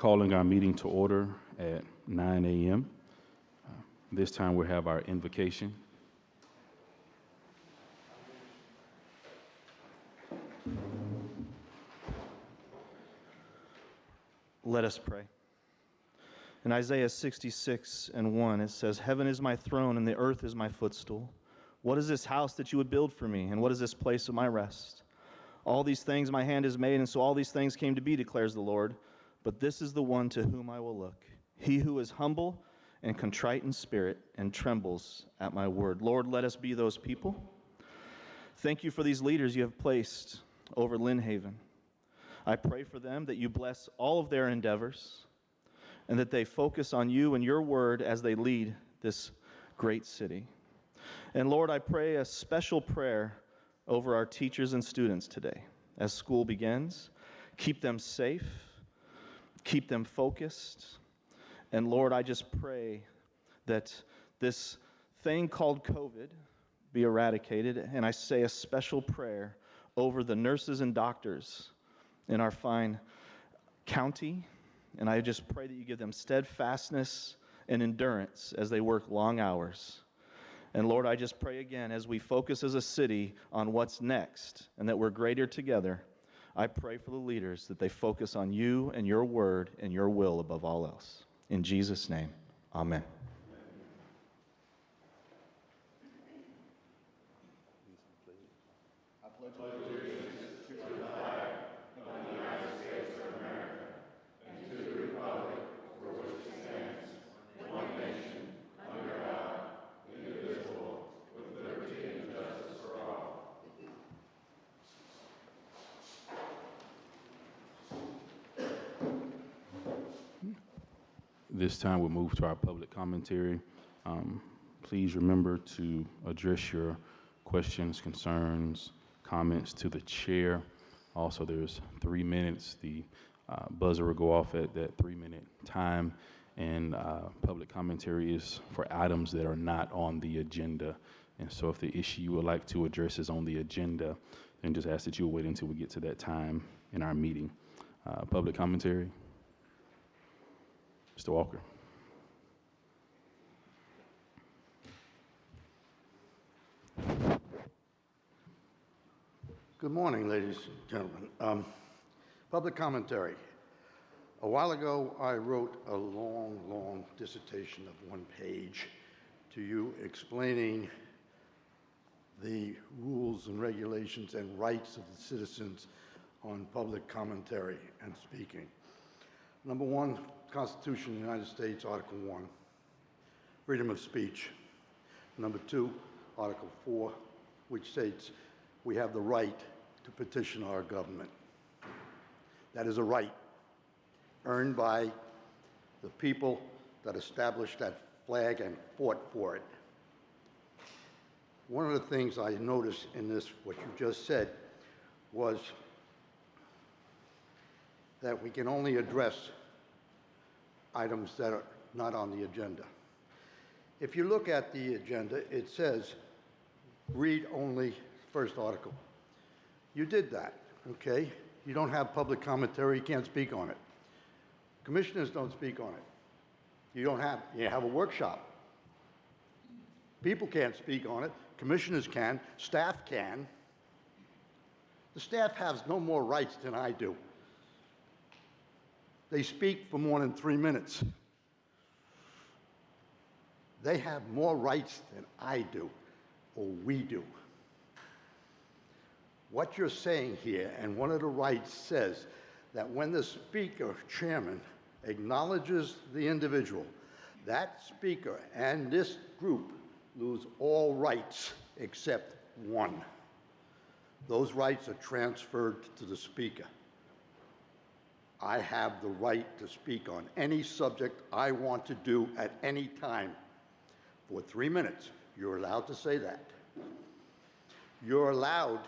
calling our meeting to order at 9 a.m. This time we'll have our invocation. Let us pray. In Isaiah 66:1, it says, "Heaven is my throne and the earth is my footstool. What is this house that you would build for me, and what is this place of my rest? All these things my hand has made, and so all these things came to be, declares the Lord. But this is the one to whom I will look, he who is humble and contrite in spirit and trembles at my word." Lord, let us be those people. Thank you for these leaders you have placed over Lynn Haven. I pray for them that you bless all of their endeavors and that they focus on you and your word as they lead this great city. And Lord, I pray a special prayer over our teachers and students today. As school begins, keep them safe, keep them focused. And Lord, I just pray that this thing called COVID be eradicated. And I say a special prayer over the nurses and doctors in our fine county. And I just pray that you give them steadfastness and endurance as they work long hours. And Lord, I just pray again as we focus as a city on what's next and that we're greater together, I pray for the leaders that they focus on you and your word and your will above all else. In Jesus' name, amen. I pledge allegiance to the flag of the United States of America and to the republic for which it stands, one nation, under God, indivisible, with liberty and justice for all. This time we'll move to our public commentary. Please remember to address your questions, concerns, comments to the chair. Also, there's 3 minutes. The buzzer will go off at that 3-minute time, and public commentary is for items that are not on the agenda. And so if the issue you would like to address is on the agenda, then just ask that you wait until we get to that time in our meeting. Public commentary. Mr. Walker. Good morning, ladies and gentlemen. Public commentary. A while ago, I wrote a long dissertation of 1 page to you explaining the rules and regulations and rights of the citizens on public commentary and speaking. Number 1, Constitution of the United States, Article 1, freedom of speech. Number 2, Article 4, which states we have the right to petition our government. That is a right earned by the people that established that flag and fought for it. One of the things I noticed in this, what you just said, was that we can only address items that are not on the agenda. If you look at the agenda, it says read only first article. You did that, okay? You don't have public commentary, you can't speak on it. Commissioners don't speak on it. You have a workshop. People can't speak on it, commissioners can, staff can. The staff has no more rights than I do. They speak for more than 3 minutes. They have more rights than I do, or we do. What you're saying here, and one of the rights says that when the speaker, chairman, acknowledges the individual, that speaker and this group lose all rights except one. Those rights are transferred to the speaker. I have the right to speak on any subject I want to do at any time for 3 minutes. You're allowed to say that. You're allowed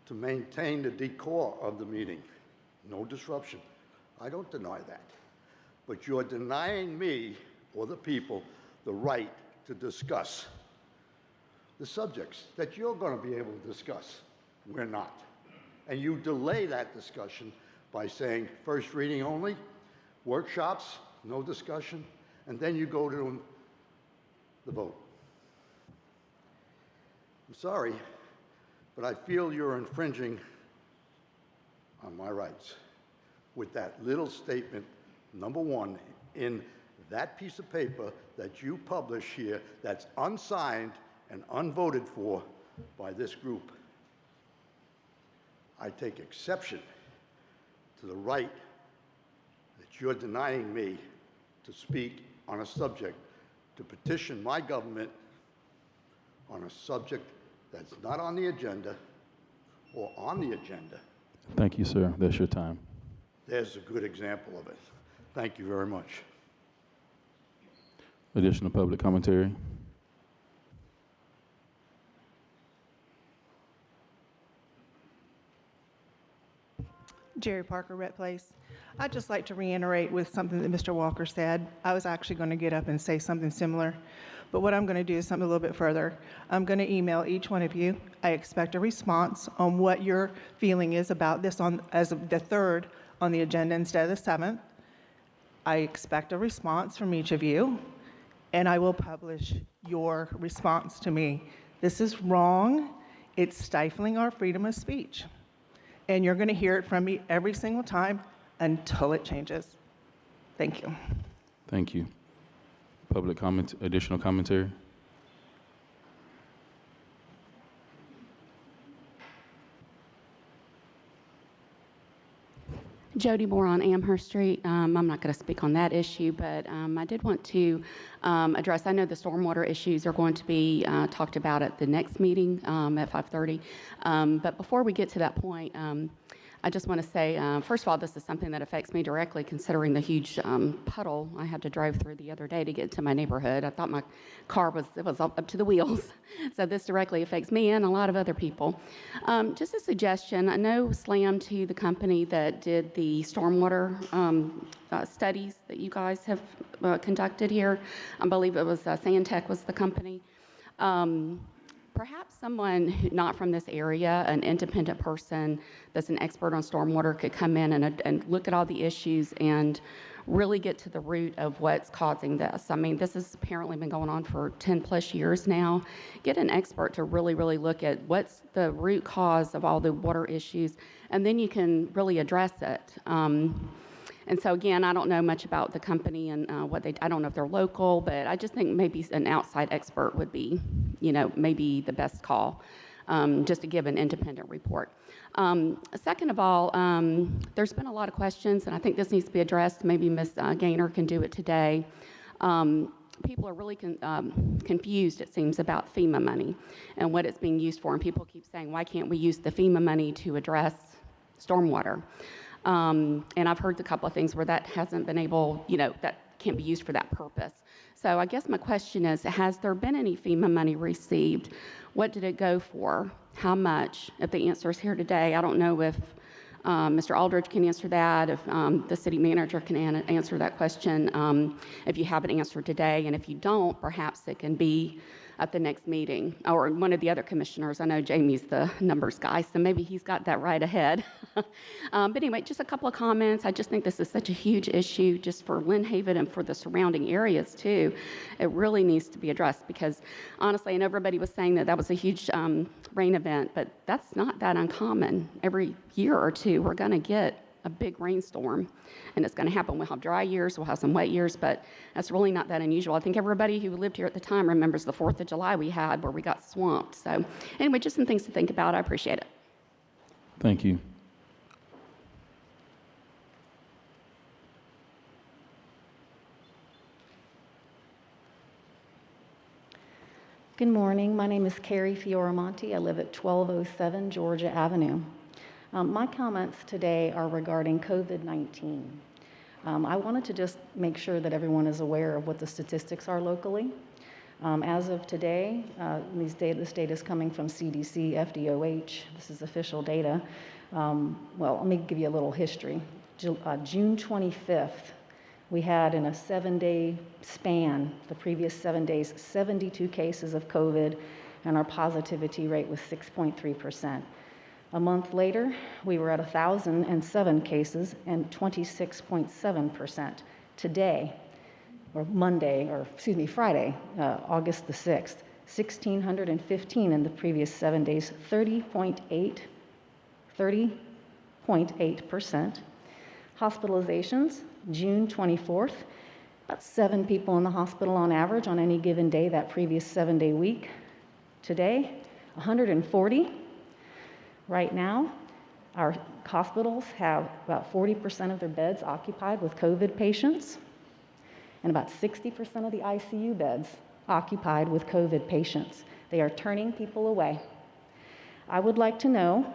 to maintain the decor of the meeting. No disruption. I don't deny that. But you're denying me or the people the right to discuss the subjects that you're going to be able to discuss. We're not. And you delay that discussion by saying first reading only, Workshops, no discussion, and then you go to the vote. I'm sorry, but I feel you're infringing on my rights with that little statement, number one, in that piece of paper that you publish here that's unsigned and unvoted for by this group. I take exception to the right that you're denying me to speak on a subject, to petition my government on a subject that's not on the agenda or on the agenda. Thank you, sir. That's your time. There's a good example of it. Thank you very much. Additional public commentary. Jerry Parker, Rhett Place. I'd just like to reiterate with something that Mr. Walker said. I was actually going to get up and say something similar, but what I'm going to do is something a little bit further. I'm going to email each one of you. I expect a response on what your feeling is about this as of the 3rd on the agenda instead of the 7th. I expect a response from each of you, and I will publish your response to me. This is wrong. It's stifling our freedom of speech. And you're going to hear it from me every single time until it changes. Thank you. Thank you. Public comment, additional commentary. Jody Moore on Amherst Street. I'm not going to speak on that issue, but I did want to address, I know the stormwater issues are going to be talked about at the next meeting at 5:30. But before we get to that point, I just want to say, first of all, this is something that affects me directly, considering the huge puddle I had to drive through the other day to get to my neighborhood. I thought my car was up to the wheels. So this directly affects me and a lot of other people. Just a suggestion, no slam to the company that did the stormwater studies that you guys have conducted here. I believe it was Sandtech was the company. Perhaps someone not from this area, an independent person that's an expert on stormwater, could come in and look at all the issues and really get to the root of what's causing this. I mean, this has apparently been going on for 10 plus years now. Get an expert to really, really look at what's the root cause of all the water issues, and then you can really address it. And so again, I don't know much about the company and I don't know if they're local, but I just think maybe an outside expert would be, maybe the best call, just to give an independent report. Second of all, there's been a lot of questions, and I think this needs to be addressed. Maybe Ms. Gaynor can do it today. People are really confused, it seems, about FEMA money and what it's being used for. And people keep saying, why can't we use the FEMA money to address stormwater? And I've heard a couple of things where that hasn't been able, that can't be used for that purpose. So I guess my question is, has there been any FEMA money received? What did it go for? How much? If the answer is here today, I don't know if Mr. Aldridge can answer that, if the city manager can answer that question, if you have an answer today. And if you don't, perhaps it can be at the next meeting, or one of the other commissioners. I know Jamie's the numbers guy, so maybe he's got that right ahead. But anyway, just a couple of comments. I just think this is such a huge issue just for Lynn Haven and for the surrounding areas too. It really needs to be addressed because honestly, and everybody was saying that was a huge rain event, but that's not that uncommon. Every year or two, we're gonna get a big rainstorm, and it's going to happen. We'll have dry years, we'll have some wet years, but that's really not that unusual. I think everybody who lived here at the time remembers the 4th of July we had where we got swamped. So anyway, just some things to think about. I appreciate it. Thank you. Good morning. My name is Carrie Fioramonte. I live at 1207 Georgia Avenue. My comments today are regarding COVID-19. I wanted to just make sure that everyone is aware of what the statistics are locally. As of today, this data is coming from CDC, FDOH. This is official data. Well, let me give you a little history. June 25th, we had in a 7-day span, the previous 7 days, 72 cases of COVID, and our positivity rate was 6.3%. A month later, we were at 1,007 cases and 26.7%. Today, or Friday, August the 6th, 1,615 in the previous 7 days, 30.8%. Hospitalizations, June 24th, about 7 people in the hospital on average on any given day that previous 7-day week. Today, 140. Right now, our hospitals have about 40% of their beds occupied with COVID patients, and about 60% of the ICU beds occupied with COVID patients. They are turning people away. I would like to know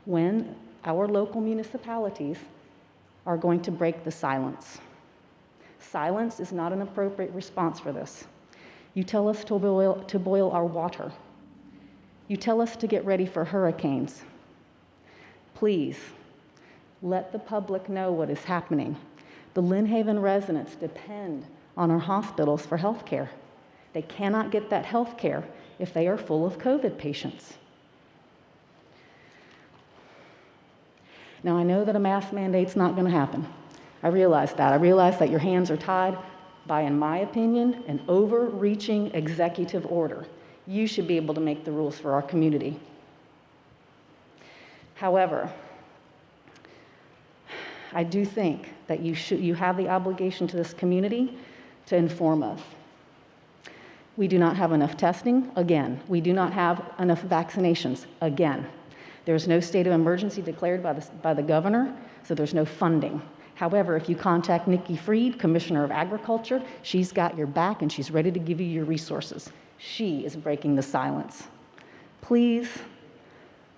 when our local municipalities are going to break the silence. Silence is not an appropriate response for this. You tell us to boil our water. You tell us to get ready for hurricanes. Please, let the public know what is happening. The Lynn Haven residents depend on our hospitals for health care. They cannot get that health care if they are full of COVID patients. Now, I know that a mask mandate's not going to happen. I realize that. I realize that your hands are tied by, in my opinion, an overreaching executive order. You should be able to make the rules for our community. However, I do think that you have the obligation to this community to inform us. We do not have enough testing, again. We do not have enough vaccinations, again. There's no state of emergency declared by the governor, so there's no funding. However, if you contact Nikki Freed, Commissioner of Agriculture, she's got your back and she's ready to give you your resources. She is breaking the silence. Please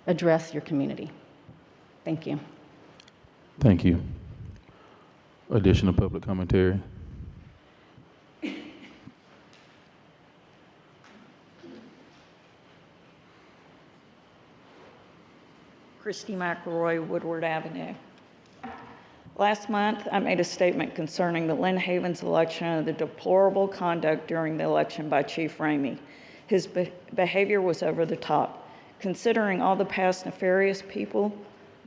address your community. Thank you. Thank you. Additional public commentary. Christy McElroy, Woodward Avenue. Last month, I made a statement concerning the Lynn Havens election and the deplorable conduct during the election by Chief Ramey. His behavior was over the top. Considering all the past nefarious people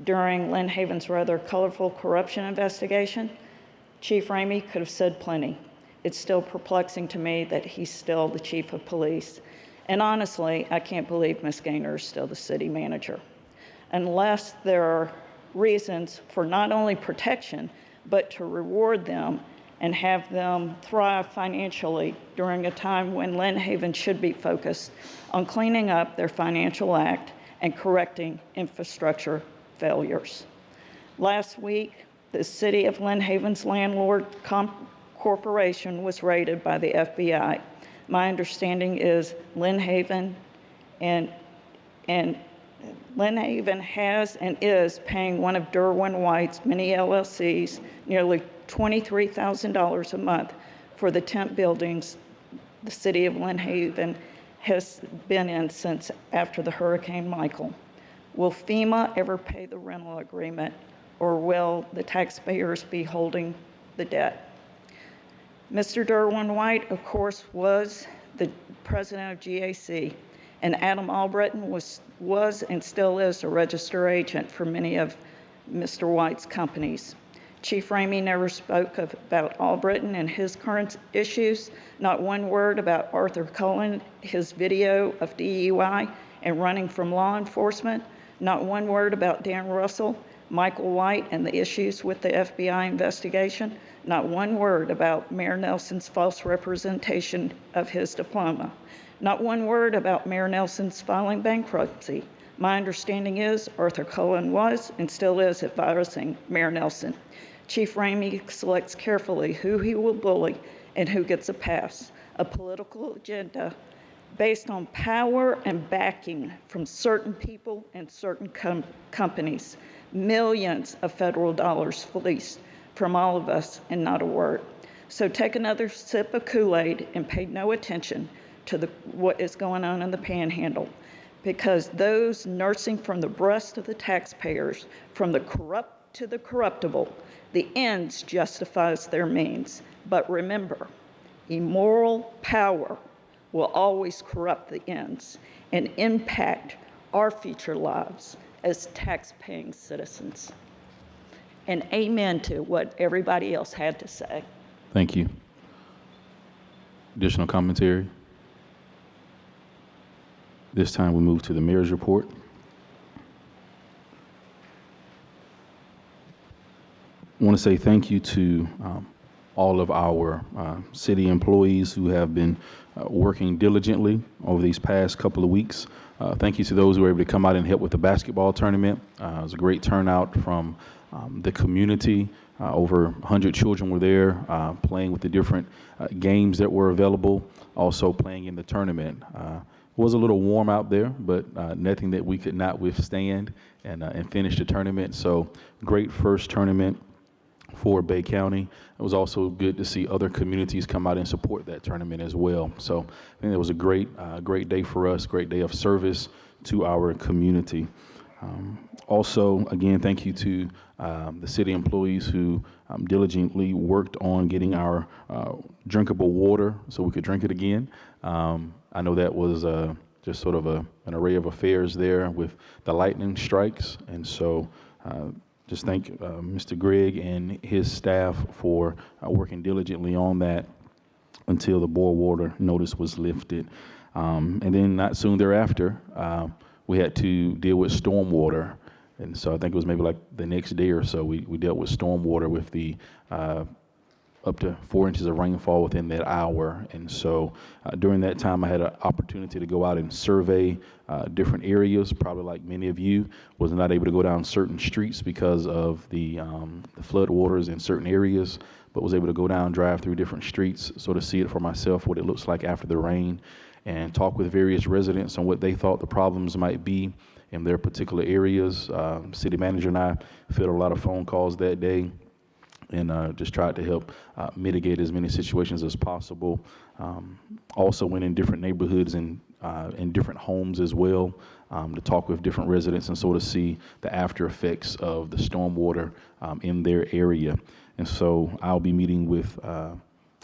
during Lynn Havens' rather colorful corruption investigation, Chief Ramey could have said plenty. It's still perplexing to me that he's still the chief of police. And honestly, I can't believe Ms. Gaynor is still the city manager. Unless there are reasons for not only protection, but to reward them and have them thrive financially during a time when Lynn Haven should be focused on cleaning up their financial act and correcting infrastructure failures. Last week, the City of Lynn Haven's landlord corporation was raided by the FBI. My understanding is Lynn Haven Lynn Haven has and is paying one of Derwin White's many LLCs nearly $23,000 a month for the temp buildings the city of Lynn Haven has been in since after the Hurricane Michael. Will FEMA ever pay the rental agreement, or will the taxpayers be holding the debt? Mr. Derwin White, of course, was the president of GAC, and Adam Albritton was and still is a register agent for many of Mr. White's companies. Chief Ramey never spoke about Albritton and his current issues, not one word about Arthur Cullen, his video of DUI and running from law enforcement, not one word about Dan Russell, Michael White, and the issues with the FBI investigation, not one word about Mayor Nelson's false representation of his diploma. Not one word about Mayor Nelson's filing bankruptcy. My understanding is Arthur Cullen was and still is advising Mayor Nelson. Chief Ramey selects carefully who he will bully and who gets a pass, a political agenda based on power and backing from certain people and certain companies. Millions of federal dollars fleeced from all of us and not a word. So take another sip of Kool-Aid and pay no attention to what is going on in the Panhandle, because those nursing from the breast of the taxpayers, from the corrupt to the corruptible, the ends justifies their means. But remember, immoral power will always corrupt the ends, and impact our future lives as tax-paying citizens. And amen to what everybody else had to say. Thank you. Additional commentary? This time we move to the mayor's report. I want to say thank you to all of our city employees who have been working diligently over these past couple of weeks. Thank you to those who were able to come out and help with the basketball tournament. It was a great turnout from the community. Over 100 children were there playing with the different games that were available, also playing in the tournament. It was a little warm out there, but nothing that we could not withstand and finish the tournament. So great first tournament for Bay County. It was also good to see other communities come out and support that tournament as well. So I think it was a great day for us, great day of service to our community. Also, again, thank you to the city employees who diligently worked on getting our drinkable water so we could drink it again. I know that was just sort of an array of affairs there with the lightning strikes, and so just thank Mr. Gregg and his staff for working diligently on that until the boil water notice was lifted. And then not soon thereafter, we had to deal with stormwater. And so I think it was maybe like the next day or so, we dealt with stormwater with the up to 4 inches of rainfall within that hour. And so during that time, I had an opportunity to go out and survey different areas. Probably like many of you, was not able to go down certain streets because of the flood waters in certain areas, but was able to go down, drive through different streets, sort of see it for myself, what it looks like after the rain, and talk with various residents on what they thought the problems might be in their particular areas. City manager and I fielded a lot of phone calls that day, and just tried to help mitigate as many situations as possible. Also went in different neighborhoods and in different homes as well to talk with different residents and sort of see the after effects of the stormwater in their area. And so I'll be meeting with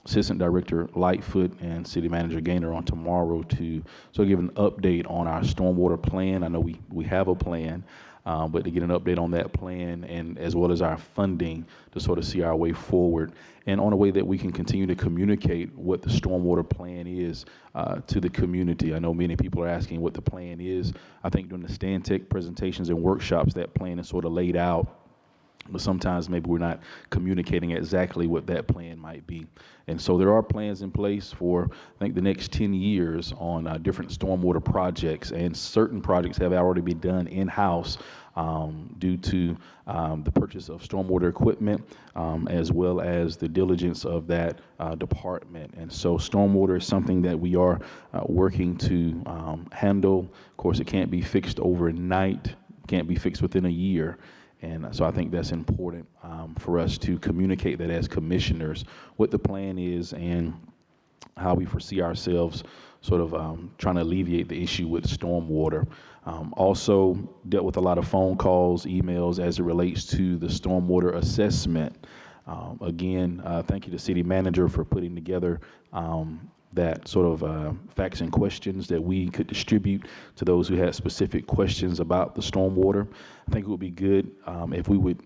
Assistant Director Lightfoot and City Manager Gaynor on tomorrow to sort of give an update on our stormwater plan. I know we have a plan, but to get an update on that plan and as well as our funding to sort of see our way forward and on a way that we can continue to communicate what the stormwater plan is to the community. I know many people are asking what the plan is. I think during the Stantec presentations and workshops, that plan is sort of laid out, but sometimes maybe we're not communicating exactly what that plan might be. And so there are plans in place for, I think, the next 10 years on different stormwater projects, and certain projects have already been done in-house due to the purchase of stormwater equipment, as well as the diligence of that department. And so stormwater is something that we are working to handle. Of course, it can't be fixed overnight, can't be fixed within a year. And so I think that's important for us to communicate that as commissioners, what the plan is and how we foresee ourselves sort of trying to alleviate the issue with stormwater. Also dealt with a lot of phone calls, emails as it relates to the stormwater assessment. Again, thank you to City Manager for putting together that sort of facts and questions that we could distribute to those who had specific questions about the stormwater. I think it would be good if we would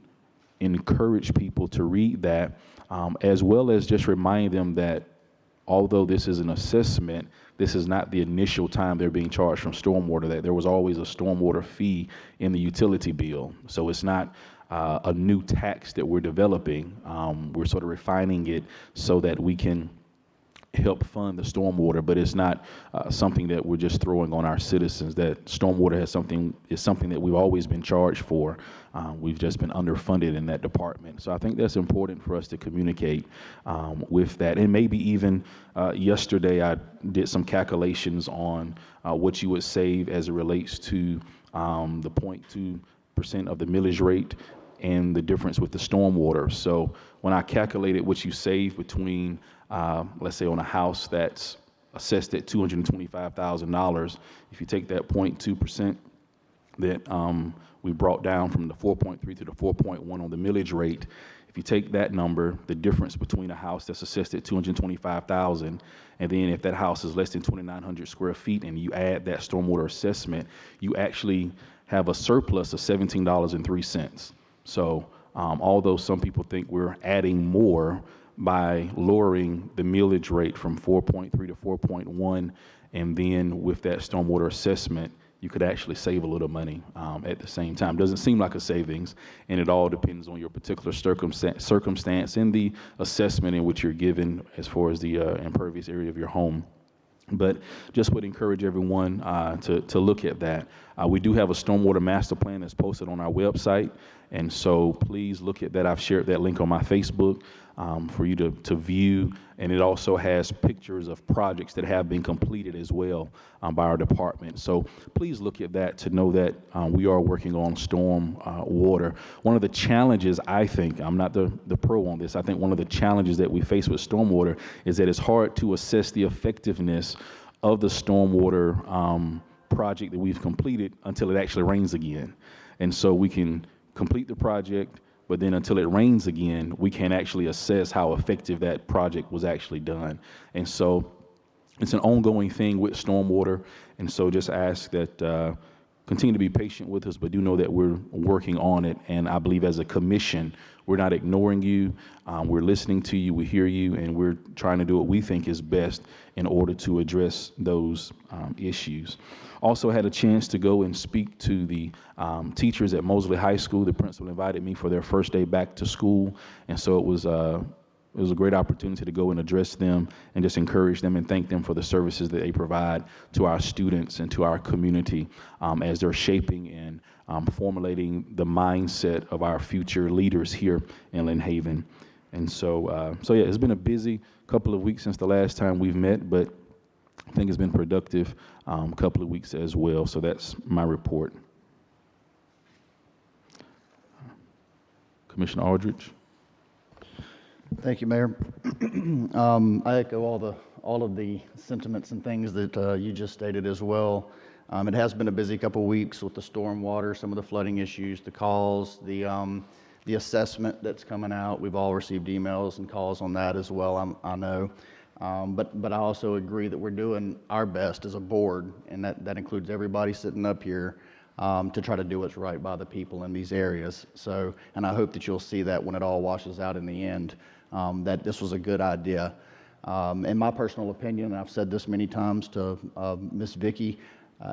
encourage people to read that, as well as just remind them that although this is an assessment, this is not the initial time they're being charged from stormwater, that there was always a stormwater fee in the utility bill. So it's not a new tax that we're developing. We're sort of refining it so that we can help fund the stormwater, but it's not something that we're just throwing on our citizens. That stormwater is something that we've always been charged for. We've just been underfunded in that department. So I think that's important for us to communicate with that. And maybe even yesterday I did some calculations on what you would save as it relates to the 0.2% of the millage rate and the difference with the stormwater. So when I calculated what you save between, let's say on a house that's assessed at $225,000, if you take that 0.2%, that we brought down from the 4.3 to the 4.1 on the millage rate. If you take that number, the difference between a house that's assessed at $225,000, and then if that house is less than 2,900 square feet, and you add that stormwater assessment, you actually have a surplus of $17.03. So although some people think we're adding more by lowering the millage rate from 4.3 to 4.1, and then with that stormwater assessment, you could actually save a little money at the same time. Doesn't seem like a savings, and it all depends on your particular circumstance and the assessment in which you're given as far as the impervious area of your home. But just would encourage everyone to look at that. We do have a stormwater master plan that's posted on our website, and so please look at that. I've shared that link on my Facebook for you to view, and it also has pictures of projects that have been completed as well by our department. So please look at that to know that we are working on storm water. One of the challenges, I think, I'm not the pro on this, I think one of the challenges that we face with stormwater is that it's hard to assess the effectiveness of the stormwater project that we've completed until it actually rains again. And so we can complete the project, but then until it rains again, we can't actually assess how effective that project was actually done. And so it's an ongoing thing with stormwater, and so just ask that continue to be patient with us, but do know that we're working on it. And I believe as a commission, we're not ignoring you. We're listening to you, we hear you, and we're trying to do what we think is best in order to address those issues. Also had a chance to go and speak to the teachers at Mosley High School. The principal invited me for their first day back to school, and so it was a great opportunity to go and address them and just encourage them and thank them for the services that they provide to our students and to our community as they're shaping and formulating the mindset of our future leaders here in Lynn Haven. And so yeah, it's been a busy couple of weeks since the last time we've met, but I think it's been productive couple of weeks as well. So that's my report. Commissioner Aldridge. Thank you, Mayor. I echo all of the sentiments and things that you just stated as well. It has been a busy couple of weeks with the storm water, some of the flooding issues, the calls, the assessment that's coming out. We've all received emails and calls on that as well, I know. But I also agree that we're doing our best as a board, and that includes everybody sitting up here, to try to do what's right by the people in these areas. So, and I hope that you'll see that when it all washes out in the end, that this was a good idea. In my personal opinion, and I've said this many times to Miss Vicky,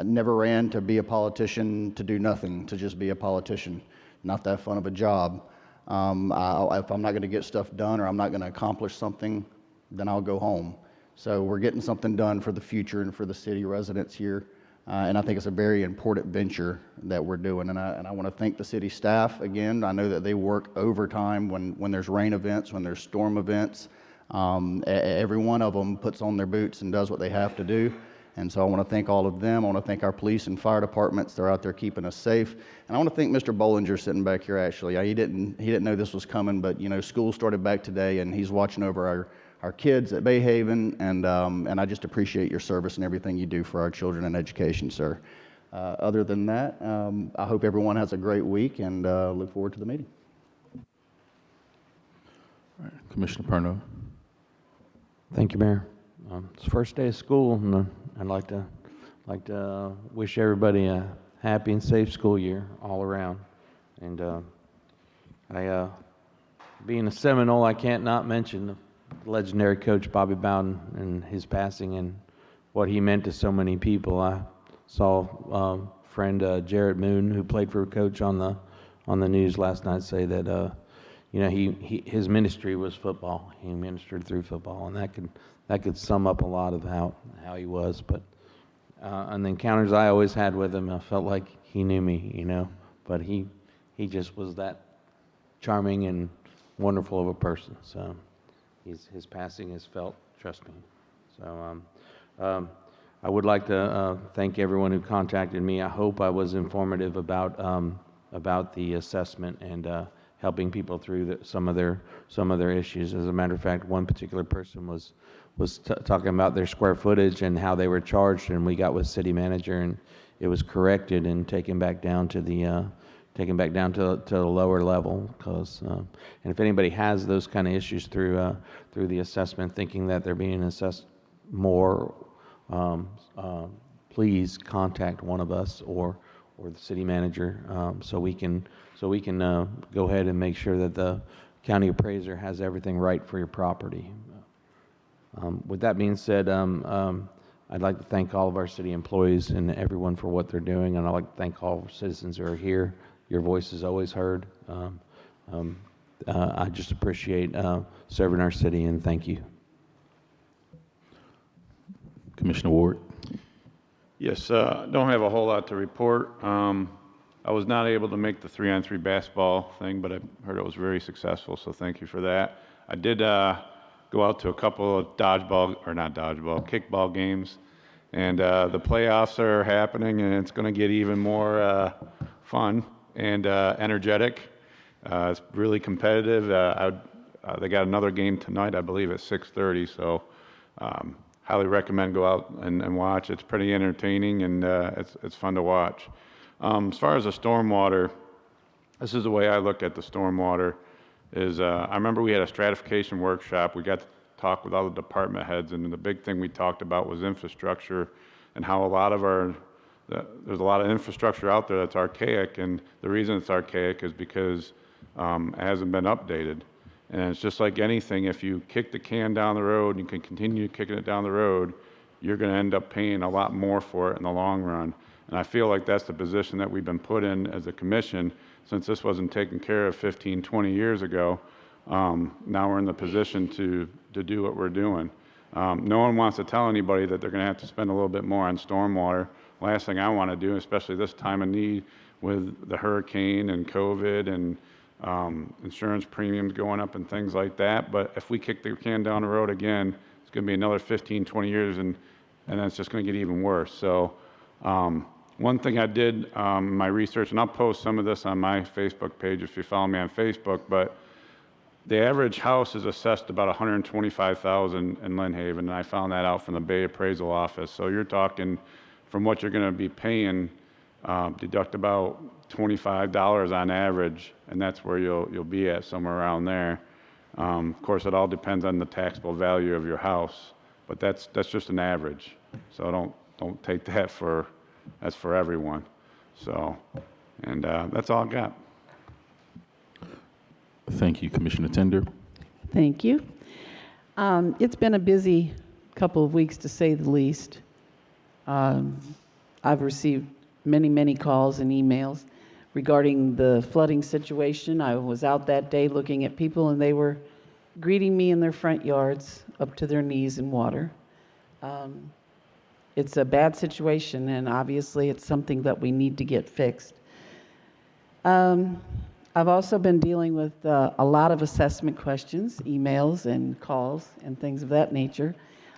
never ran to be a politician to do nothing, to just be a politician. Not that fun of a job. If I'm not going to get stuff done or I'm not going to accomplish something, then I'll go home. So we're getting something done for the future and for the city residents here. And I think it's a very important venture that we're doing. And I want to thank the city staff again. I know that they work overtime when there's rain events, when there's storm events. Every one of them puts on their boots and does what they have to do. And so I want to thank all of them. I want to thank our police and fire departments. They're out there keeping us safe. And I want to thank Mr. Bollinger sitting back here, actually. He didn't know this was coming, but, you know, school started back today, and he's watching over our kids at Bay Haven, and I just appreciate your service and everything you do for our children and education, sir. Other than that, I hope everyone has a great week, and look forward to the meeting. All right, Commissioner Perno. Thank you, Mayor. It's the first day of school, and I'd like to wish everybody a happy and safe school year all around. And being a Seminole, I can't not mention the legendary coach Bobby Bowden and his passing and what he meant to so many people. I saw friend Jared Moon, who played for a coach on the news last night, say that you know, his ministry was football. He ministered through football, and that could sum up a lot of how he was. But and the encounters I always had with him, I felt like he knew me, you know. But he just was that charming and wonderful of a person. So his passing is felt, trust me. So I would like to thank everyone who contacted me. I hope I was informative about the assessment and helping people through some of their issues. As a matter of fact, one particular person was talking about their square footage and how they were charged, and we got with city manager, it was corrected and taken back down to the lower level. Because and if anybody has those kind of issues through the assessment, thinking that they're being assessed more, please contact one of us or the city manager, so we can go ahead and make sure that the county appraiser has everything right for your property. With that being said, I'd like to thank all of our city employees and everyone for what they're doing, and I'd like to thank all of our citizens who are here. Your voice is always heard. I just appreciate serving our city, and thank you. Commissioner Ward. Yes, don't have a whole lot to report. I was not able to make the 3-on-3 basketball thing, but I heard it was very successful, so thank you for that. I did go out to a couple of kickball games, and the playoffs are happening, and it's going to get even more fun and energetic. It's really competitive. They got another game tonight, I believe, at 6:30, so highly recommend go out and watch. It's pretty entertaining, and it's fun to watch. As far as the stormwater, this is the way I look at the stormwater. I remember we had a stratification workshop. We got to talk with all the department heads, and the big thing we talked about was infrastructure and how there's a lot of infrastructure out there that's archaic, and the reason it's archaic is because it hasn't been updated. And it's just like anything, if you kick the can down the road and you can continue kicking it down the road, you're going to end up paying a lot more for it in the long run. And I feel like that's the position that we've been put in as a commission, since this wasn't taken care of 15, 20 years ago. Now we're in the position to do what we're doing. No one wants to tell anybody that they're going to have to spend a little bit more on stormwater. Last thing I want to do, especially this time of need with the hurricane and COVID and insurance premiums going up and things like that. But if we kick the can down the road again, it's going to be another 15, 20 years, and then it's just going to get even worse. So one thing I did in my research, and I'll post some of this on my Facebook page if you follow me on Facebook, but the average house is assessed about $125,000 in Lynn Haven, and I found that out from the Bay Appraisal Office. So you're talking from what you're going to be paying, deduct about $25 on average, and that's where you'll be at, somewhere around there. Of course, it all depends on the taxable value of your house, but that's just an average. So don't take that that's for everyone. So, and that's all I got. Thank you, Commissioner Tender. Thank you. It's been a busy couple of weeks, to say the least. I've received many calls and emails regarding the flooding situation. I was out that day looking at people, and they were greeting me in their front yards up to their knees in water. It's a bad situation, and obviously it's something that we need to get fixed. I've also been dealing with a lot of assessment questions, emails and calls and things of that nature.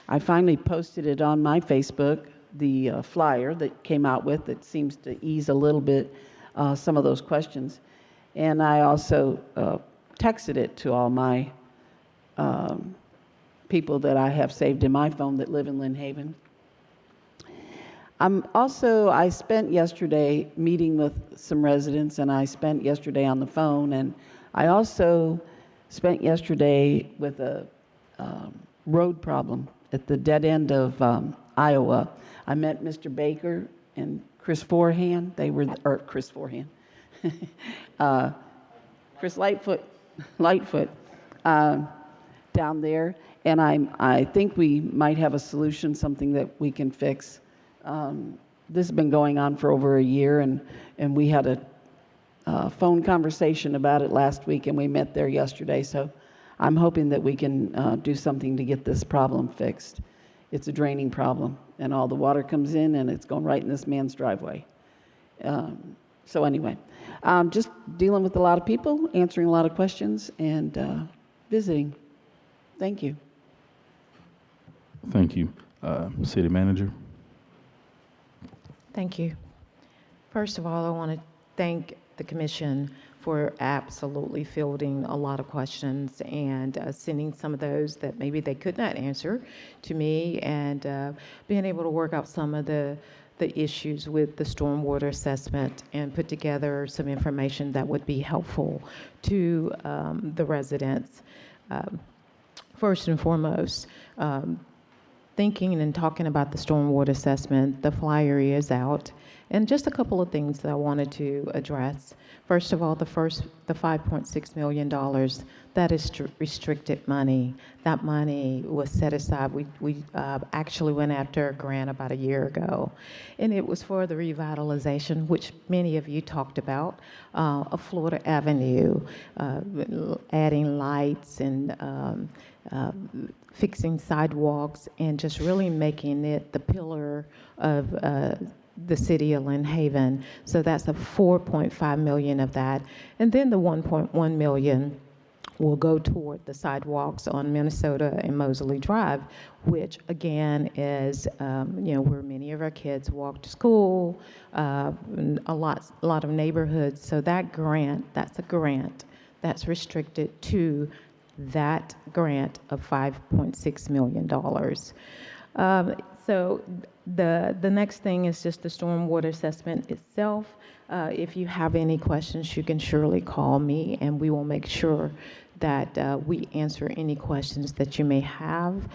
I finally posted it on my Facebook, the flyer that came out with that seems to ease a little bit some of those questions. And I also texted it to all my people that I have saved in my phone that live in Lynn Haven. I spent yesterday meeting with some residents, and I spent yesterday on the phone, and I also spent yesterday with a road problem at the dead end of Iowa. I met Mr. Baker and Chris Forehand. Chris Forehand. Chris Lightfoot down there, and I think we might have a solution, something that we can fix. This has been going on for over a year, and we had a phone conversation about it last week, and we met there yesterday. So I'm hoping that we can do something to get this problem fixed. It's a draining problem, and all the water comes in, and it's going right in this man's driveway. So anyway, just dealing with a lot of people, answering a lot of questions, and visiting. Thank you. Thank you. City Manager. Thank you. First of all, I want to thank the Commission for absolutely fielding a lot of questions and sending some of those that maybe they could not answer to me, and being able to work out some of the the issues with the stormwater assessment and put together some information that would be helpful to the residents. First and foremost, thinking and talking about the stormwater assessment, the flyer is out, and just a couple of things that I wanted to address. First of all, the $5.6 million, that is restricted money. That money was set aside. We actually went after a grant about a year ago, and it was for the revitalization, which many of you talked about, of Florida Avenue, adding lights and fixing sidewalks and just really making it the pillar of the city of Lynn Haven. So that's a $4.5 million of that. And then the $1.1 million will go toward the sidewalks on Minnesota and Mosley Drive, which again is, where many of our kids walk to school, a lot of neighborhoods. So that grant, that's a grant that's restricted to that grant of $5.6 million. So the next thing is just the stormwater assessment itself. If you have any questions, you can surely call me, and we will make sure that we answer any questions that you may have.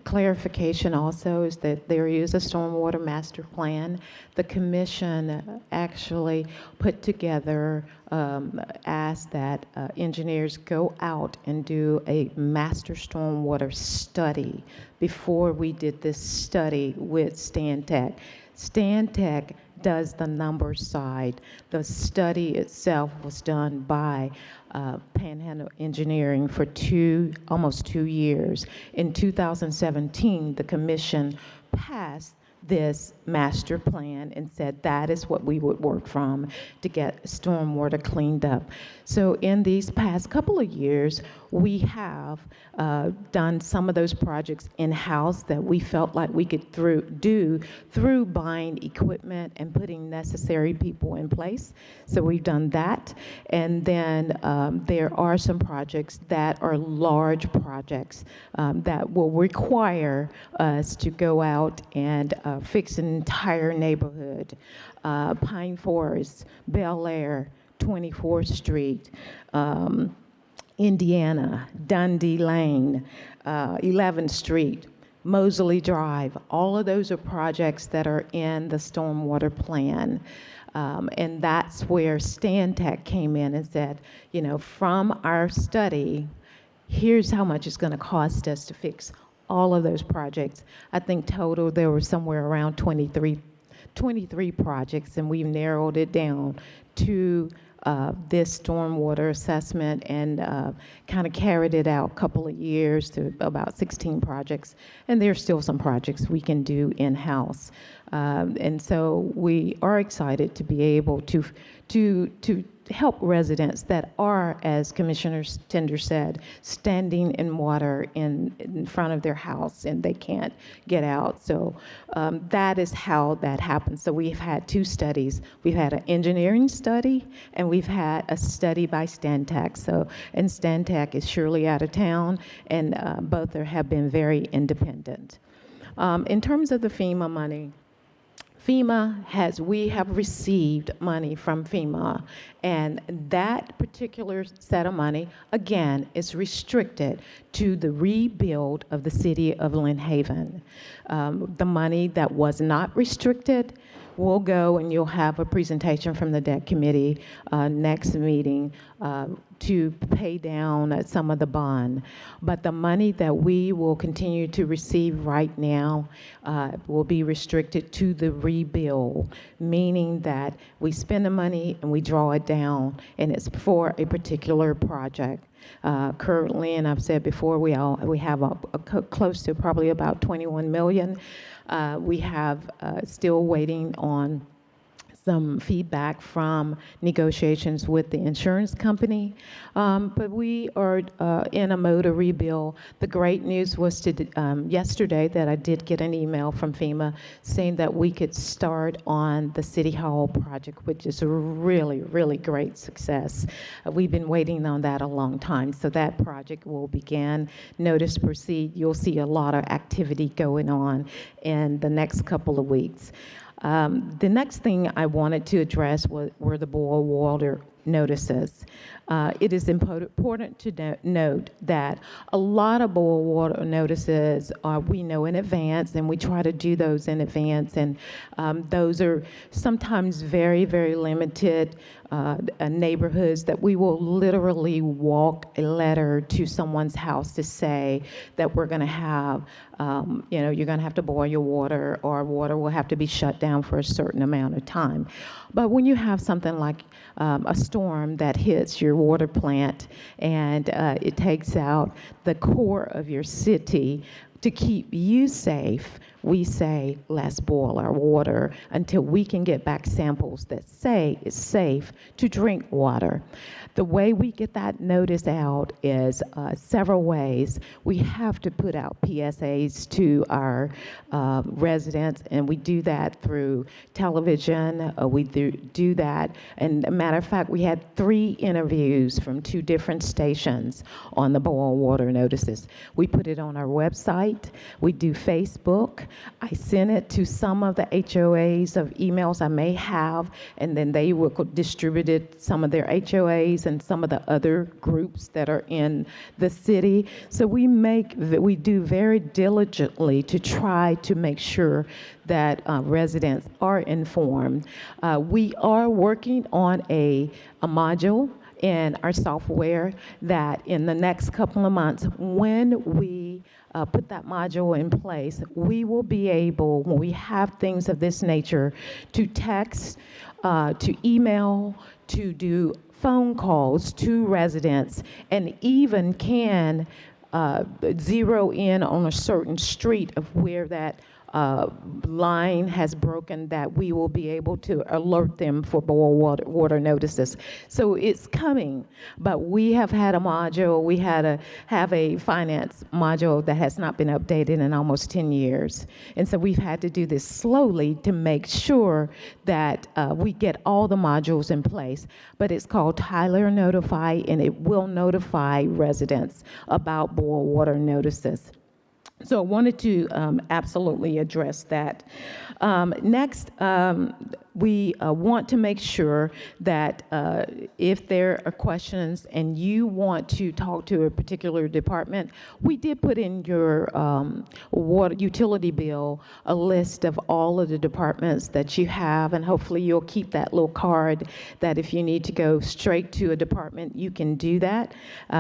Clarification also is that there is a stormwater master plan. The commission actually put together, asked that engineers go out and do a master stormwater study before we did this study with Stantec. Stantec does the number side. The study itself was done by Panhandle Engineering for almost 2 years. In 2017, the commission passed this master plan and said that is what we would work from to get stormwater cleaned up. So in these past couple of years, we have done some of those projects in-house that we felt like we could do through buying equipment and putting necessary people in place. So we've done that. And then there are some projects that are large projects that will require us to go out and fix an entire neighborhood. Pine Forest, Bel Air, 24th Street, Indiana, Dundee Lane, 11th Street, Mosley Drive. All of those are projects that are in the stormwater plan. And that's where Stantec came in and said, from our study, here's how much it's going to cost us to fix all of those projects. I think total there were somewhere around 23 projects, and we've narrowed it down to this stormwater assessment and kind of carried it out a couple of years to about 16 projects. And there's still some projects we can do in-house. And so we are excited to be able to help residents that are, as Commissioner Tender said, standing in water in front of their house and they can't get out. So that is how that happens. So we've had 2 studies. We've had an engineering study and we've had a study by Stantec. And Stantec is surely out of town, and both have been very independent. In terms of the FEMA money, we have received money from FEMA, and that particular set of money, again, is restricted to the rebuild of the city of Lynn Haven. The money that was not restricted will go, and you'll have a presentation from the debt committee next meeting to pay down some of the bond. But the money that we will continue to receive right now will be restricted to the rebuild, meaning that we spend the money and we draw it down, and it's for a particular project. Currently, and I've said before, we have close to probably about 21 million. We have still waiting on some feedback from negotiations with the insurance company. But we are in a mode of rebuild. The great news was yesterday that I did get an email from FEMA saying that we could start on the City Hall project, which is a really, really great success. We've been waiting on that a long time. So that project will begin. Notice to proceed. You'll see a lot of activity going on in the next couple of weeks. The next thing I wanted to address were the boil water notices. It is important to note that a lot of boil water notices we know in advance, and we try to do those in advance, and those are sometimes very, very limited neighborhoods that we will literally walk a letter to someone's house to say that we're going to have, you're going to have to boil your water, or water will have to be shut down for a certain amount of time. But when you have something like a storm that hits your water plant and it takes out the core of your city, to keep you safe, we say, let's boil our water until we can get back samples that say it's safe to drink water. The way we get that notice out is several ways. We have to put out PSAs to our residents, and we do that through television. We do that. And a matter of fact, we had 3 interviews from 2 different stations on the boil water notices. We put it on our website. We do Facebook. I sent it to some of the HOAs of emails I may have, and then they will distribute it, some of their HOAs and some of the other groups that are in the city. So we do very diligently to try to make sure that residents are informed. We are working on a module in our software that in the next couple of months, when we put that module in place, we will be able, when we have things of this nature, to text, to email, to do phone calls to residents, and even can zero in on a certain street of where that line has broken, that we will be able to alert them for boil water notices. So it's coming, but we have had a module, we had to have a finance module that has not been updated in almost 10 years. And so we've had to do this slowly to make sure that we get all the modules in place. But it's called Tyler Notify, and it will notify residents about boil water notices. So I wanted to absolutely address that. Next, we want to make sure that if there are questions and you want to talk to a particular department, we did put in your water utility bill a list of all of the departments that you have, and hopefully you'll keep that little card that if you need to go straight to a department, you can do that.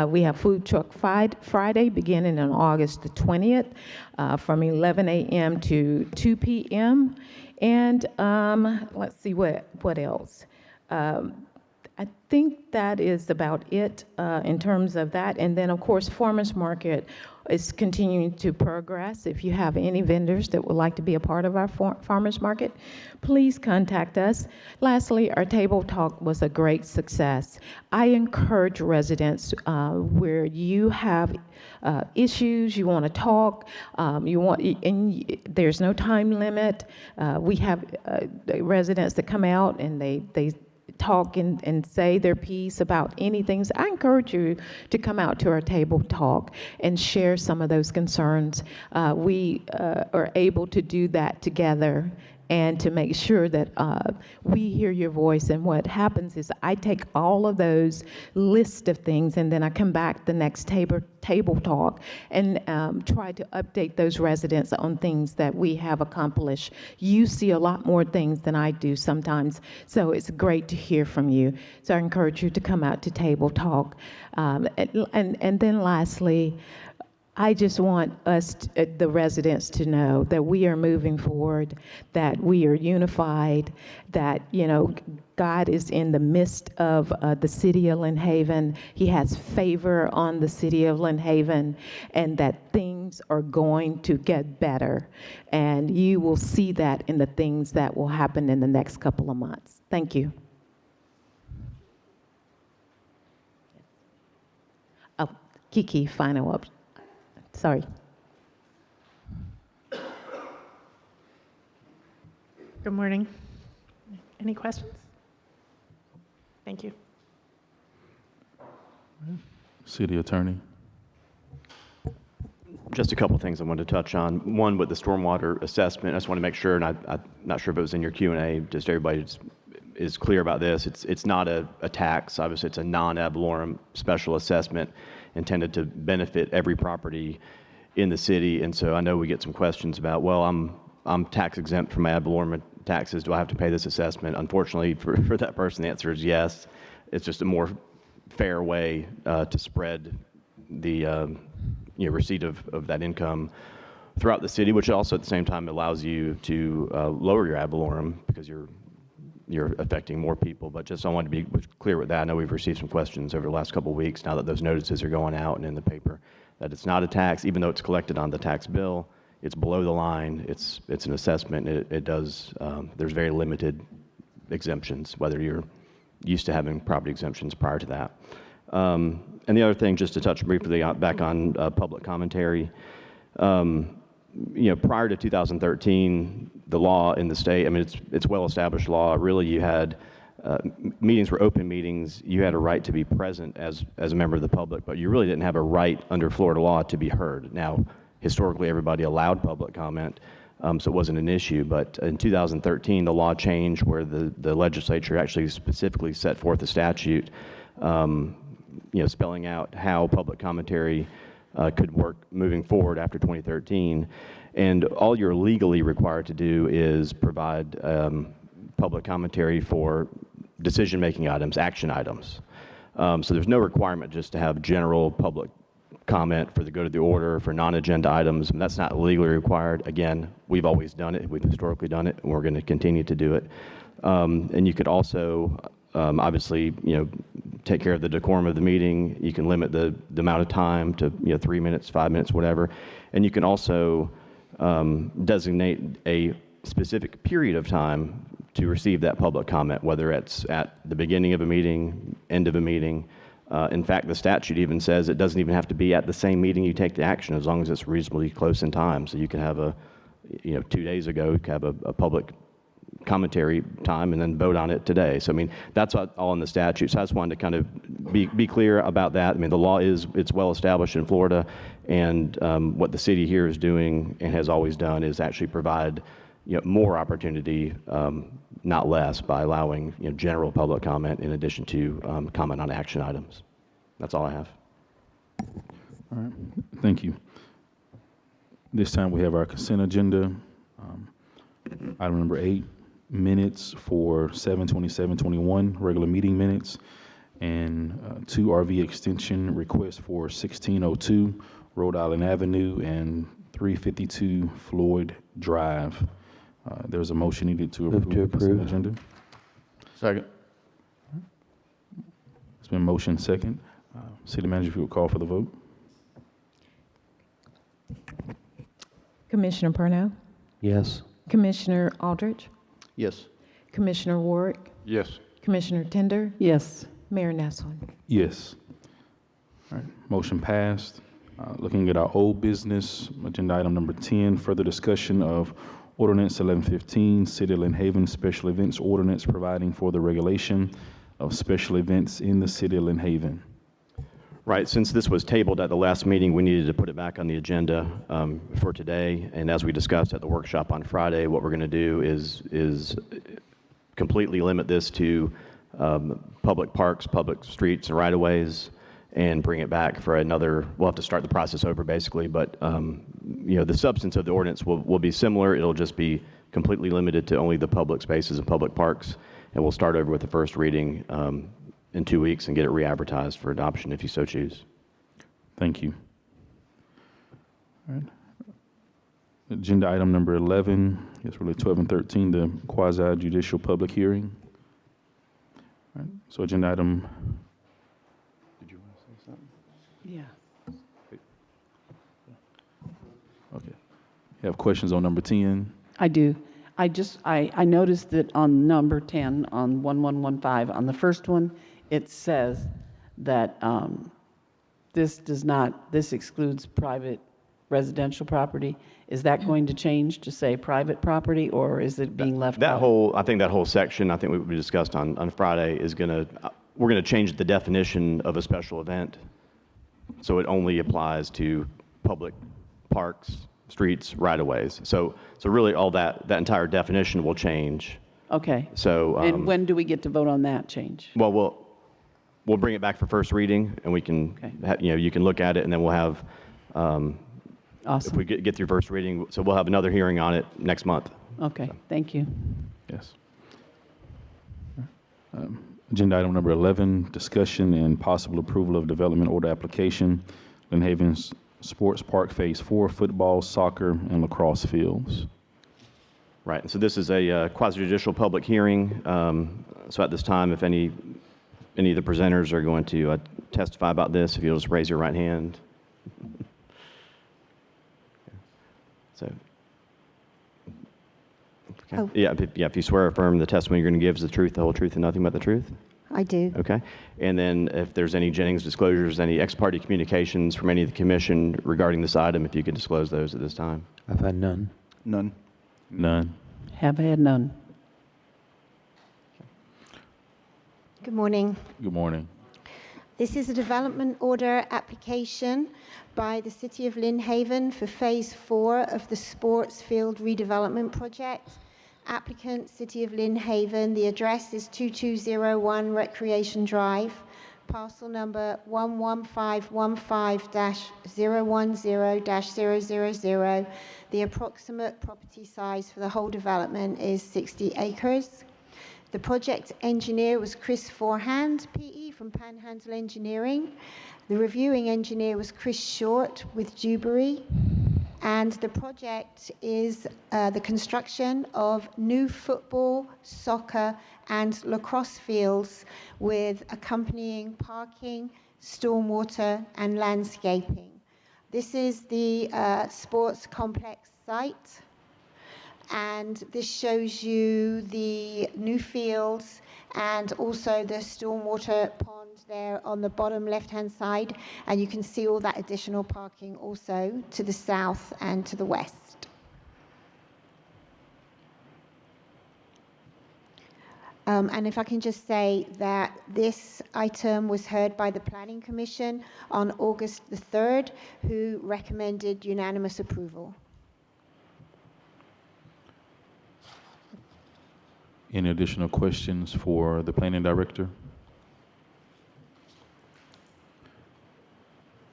We have Food Truck Friday beginning on August the 20th. From 11 a.m. to 2 p.m. And let's see what else. I think that is about it in terms of that. And then, of course, Farmers Market is continuing to progress. If you have any vendors that would like to be a part of our Farmers Market, please contact us. Lastly, our table talk was a great success. I encourage residents where you have issues, you want to talk, and there's no time limit. We have residents that come out and they talk and say their piece about anything. So I encourage you to come out to our table talk and share some of those concerns. We are able to do that together and to make sure that we hear your voice. And what happens is I take all of those list of things, and then I come back the next table talk and try to update those residents on things that we have accomplished. You see a lot more things than I do sometimes, so it's great to hear from you. So I encourage you to come out to table talk. And then lastly, I just want us, the residents, to know that we are moving forward, that we are unified, that, God is in the midst of the city of Lynn Haven. He has favor on the city of Lynn Haven, and that things are going to get better. And you will see that in the things that will happen in the next couple of months. Thank you. Oh, Kiki, final up. Sorry. Good morning. Any questions? Thank you. City Attorney. Just a couple things I wanted to touch on. One, with the stormwater assessment, I just want to make sure, and I'm not sure if it was in your Q&A, just everybody is clear about this. It's not a tax. Obviously, it's a non-ad valorem special assessment intended to benefit every property in the city. And so I know we get some questions about, well, I'm tax exempt from my ad valorem taxes. Do I have to pay this assessment? Unfortunately, for that person, the answer is yes. It's just a more fair way to spread the receipt of that income throughout the city, which also at the same time allows you to lower your ad valorem because you're affecting more people. But just I wanted to be clear with that. I know we've received some questions over the last couple of weeks now that those notices are going out and in the paper that it's not a tax, even though it's collected on the tax bill. It's below the line. It's an assessment. It does. There's very limited exemptions, whether you're used to having property exemptions prior to that. And the other thing, just to touch briefly back on public commentary, prior to 2013, the law in the state, I mean, it's well-established law. Really, you had meetings were open meetings. You had a right to be present as a member of the public, but you really didn't have a right under Florida law to be heard. Now, historically, everybody allowed public comment, so it wasn't an issue. But in 2013, the law changed where the legislature actually specifically set forth a statute, spelling out how public commentary could work moving forward after 2013. And all you're legally required to do is provide public commentary for decision-making items, action items. So there's no requirement just to have general public comment for the go to the order for non-agenda items, and that's not legally required. Again, we've always done it. We've historically done it, and we're going to continue to do it. And you could also, obviously, take care of the decorum of the meeting. You can limit the amount of time to 3 minutes, 5 minutes, whatever. And you can also designate a specific period of time to receive that public comment, whether it's at the beginning of a meeting, end of a meeting. In fact, the statute even says it doesn't even have to be at the same meeting you take the action, as long as it's reasonably close in time. So you can have 2 days ago, you can have a public commentary time and then vote on it today. So, I mean, that's all in the statute. So I just wanted to kind of be clear about that. I mean, the law it's well established in Florida, and what the city here is doing and has always done is actually provide more opportunity, not less, by allowing general public comment in addition to comment on action items. That's all I have. All right, thank you. This time we have our consent agenda. Item number 8, minutes for 7/27/21, regular meeting minutes, and 2 RV extension requests for 1602 Rhode Island Avenue and 352 Floyd Drive. There's a motion needed to approve the consent agenda. Second. It's been motion second. City Manager, if you would call for the vote. Commissioner Purnell, Yes. Commissioner Aldridge, Yes. Commissioner Warwick, Yes. Commissioner Tender, Yes. Mayor Nassau. Yes. All right, motion passed. Looking at our old business, agenda item number 10, further discussion of Ordinance 1115, City of Lynn Haven Special Events Ordinance providing for the regulation of special events in the City of Lynn Haven. Right, since this was tabled at the last meeting, we needed to put it back on the agenda for today. And as we discussed at the workshop on Friday, what we're going to do is completely limit this to public parks, public streets, and right-of-ways, and bring it back for another. We'll have to start the process over, basically. But the substance of the ordinance will be similar. It'll just be completely limited to only the public spaces and public parks, and we'll start over with the first reading in 2 weeks and get it re-advertised for adoption if you so choose. Thank you. All right. Agenda item number 11, it's really 12 and 13, the quasi-judicial public hearing. All right. So agenda item. Did you want to say something? Yeah. Okay. You have questions on number 10? I do. I noticed that on number 10, on 1115, on the first one, it says that this excludes private residential property. Is that going to change to say private property, or is it being left out? I think that whole section, I think we discussed on Friday, is we're going to change the definition of a special event. So it only applies to public parks, streets, right-of-ways. So really all that entire definition will change. Okay. So, And when do we get to vote on that change? well, we'll bring it back for first reading, and we can, you can look at it, and then we'll have, if we get through first reading, so we'll have another hearing on it next month. Okay, thank you. Yes. Agenda item number 11, discussion and possible approval of development order application, Lynn Haven's Sports Park Phase 4, football, soccer, and lacrosse fields. Right, and so this is a quasi-judicial public hearing. So at this time, if any of the presenters are going to testify about this, if you'll just raise your right hand. So, okay. Oh. Yeah, if you swear or affirm the testimony you're going to give is the truth, the whole truth, and nothing but the truth. I do. Okay. And then if there's any Jennings disclosures, any ex parte communications from any of the commission regarding this item, if you could disclose those at this time. I've had none. None. None. Have had none. Good morning. Good morning. This is a development order application by the City of Lynn Haven for Phase 4 of the Sports Field Redevelopment Project. Applicant, City of Lynn Haven. The address is 2201 Recreation Drive, parcel number 11515-010-000. The approximate property size for the whole development is 60 acres. The project engineer was Chris Forehand, PE, from Panhandle Engineering. The reviewing engineer was Chris Short with Dewberry. And the project is the construction of new football, soccer, and lacrosse fields with accompanying parking, stormwater, and landscaping. This is the sports complex site. And this shows you the new fields and also the stormwater pond there on the bottom left-hand side. And you can see all that additional parking also to the south and to the west. And if I can just say that this item was heard by the Planning Commission on August the 3rd, who recommended unanimous approval. Any additional questions for the planning director?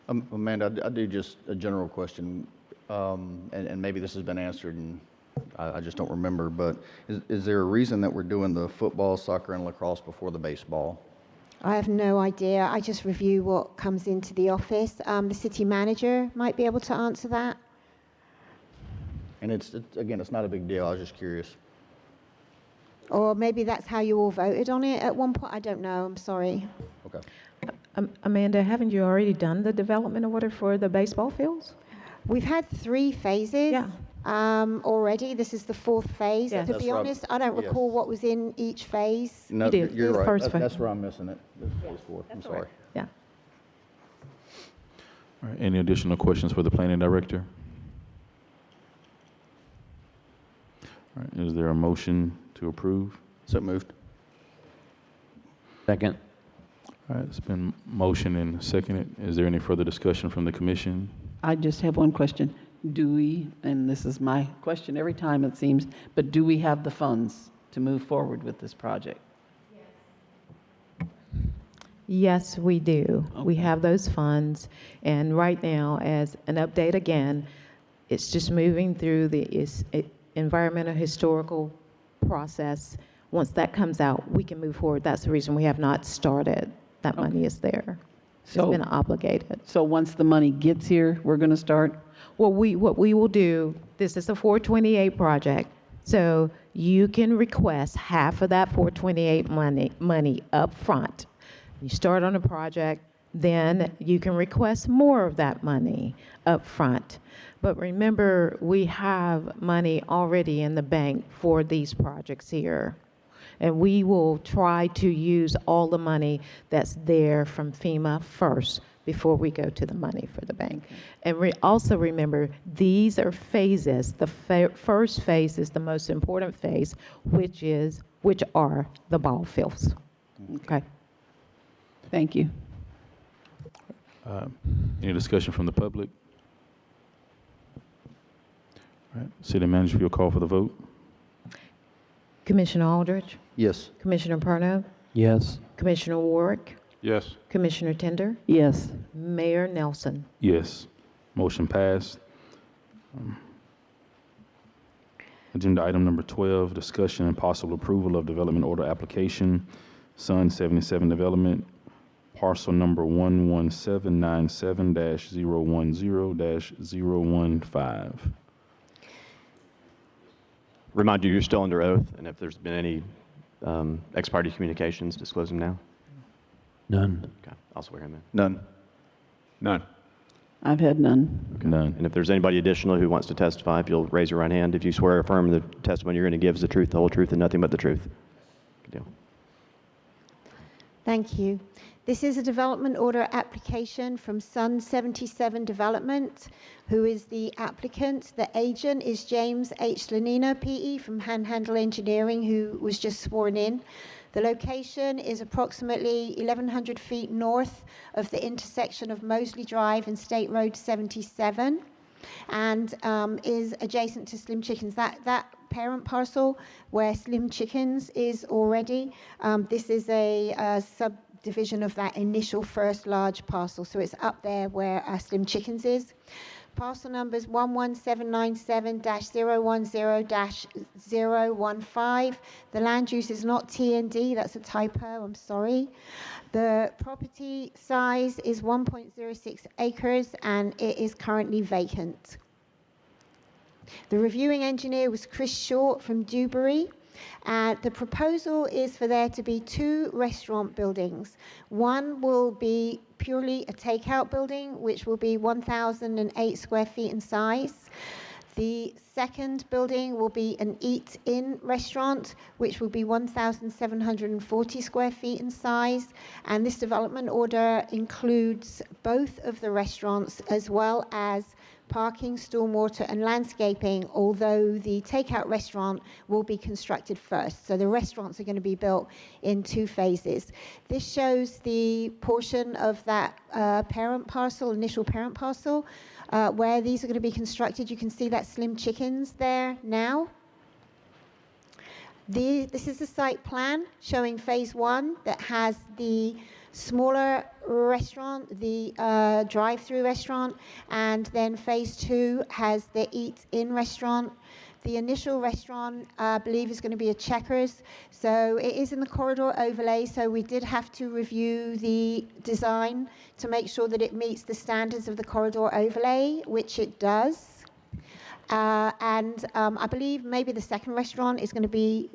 Amanda, I do just a general question, and maybe this has been answered and I just don't remember, but is there a reason that we're doing the football, soccer, and lacrosse before the baseball? I have no idea. I just review what comes into the office. The city manager might be able to answer that. And again, it's not a big deal. I was just curious. Or maybe that's how you all voted on it at one point. I don't know. I'm sorry. Okay. Amanda, haven't you already done the development order for the baseball fields? We've had 3 phases already. This is the 4th phase. Yeah. To be honest, I don't recall what was in each phase. No, You did. you're right. First phase. That's where I'm missing it. This is phase 4. I'm sorry. Yeah. All right, any additional questions for the planning director? All right, is there a motion to approve? So moved. Second. All right, it's been motioned and seconded. Is there any further discussion from the commission? I just have one question. Do we, and this is my question every time it seems, but do we have the funds to move forward with this project? Yes, we do. We have those funds, and right now, as an update again, it's just moving through the environmental historical process. Once that comes out, we can move forward. That's the reason we have not started. That money is there. It's been obligated. So once the money gets here, we're going to start? Well, what we will do, this is a 428 project, so you can request half of that 428 money up front. You start on a project, then you can request more of that money up front. But remember, we have money already in the bank for these projects here. And we will try to use all the money that's there from FEMA first before we go to the money for the bank. And also remember, these are phases. The first phase is the most important phase, which are the ball fields. Okay. Thank you. Any discussion from the public? All right. City Manager, if you'll call for the vote. Commissioner Aldridge, Yes. Commissioner Perno, Yes. Commissioner Warwick, Yes. Commissioner Tender, Yes. Mayor Nelson. Yes. Motion passed. Agenda item number 12, discussion and possible approval of development order application, Sun 77 Development, parcel number 11797-010-015. Remind you, you're still under oath, and if there's been any ex parte communications, disclose them now. None. Okay, I'll swear him in. None. None. I've had none. None. And if there's anybody additional who wants to testify, if you'll raise your right hand. If you swear or affirm the testimony you're going to give is the truth, the whole truth, and nothing but the truth. Good deal. Thank you. This is a development order application from Sun 77 Development, who is the applicant. The agent is James H. Lanina, PE, from Panhandle Engineering, who was just sworn in. The location is approximately 1,100 feet north of the intersection of Mosley Drive and State Road 77, and is adjacent to Slim Chickens. That parent parcel where Slim Chickens is already, this is a subdivision of that initial first large parcel, so it's up there where Slim Chickens is. Parcel number is 11797-010-015. The land use is not T&D, that's a typo, I'm sorry. The property size is 1.06 acres and it is currently vacant. The reviewing engineer was Chris Short from Dewberry. The proposal is for there to be 2 restaurant buildings. One will be purely a takeout building, which will be 1,008 square feet in size. The second building will be an eat-in restaurant, which will be 1,740 square feet in size. And this development order includes both of the restaurants as well as parking, stormwater, and landscaping, although the takeout restaurant will be constructed first. So the restaurants are going to be built in 2 phases. This shows the portion of that parent parcel, initial parent parcel, where these are going to be constructed. You can see that Slim Chickens there now. This is the site plan showing phase 1 that has the smaller restaurant, the drive-through restaurant, and then phase 2 has the eat-in restaurant. The initial restaurant, I believe, is going to be a Checkers. So it is in the corridor overlay, so we did have to review the design to make sure that it meets the standards of the corridor overlay, which it does. I believe maybe the second restaurant is going to be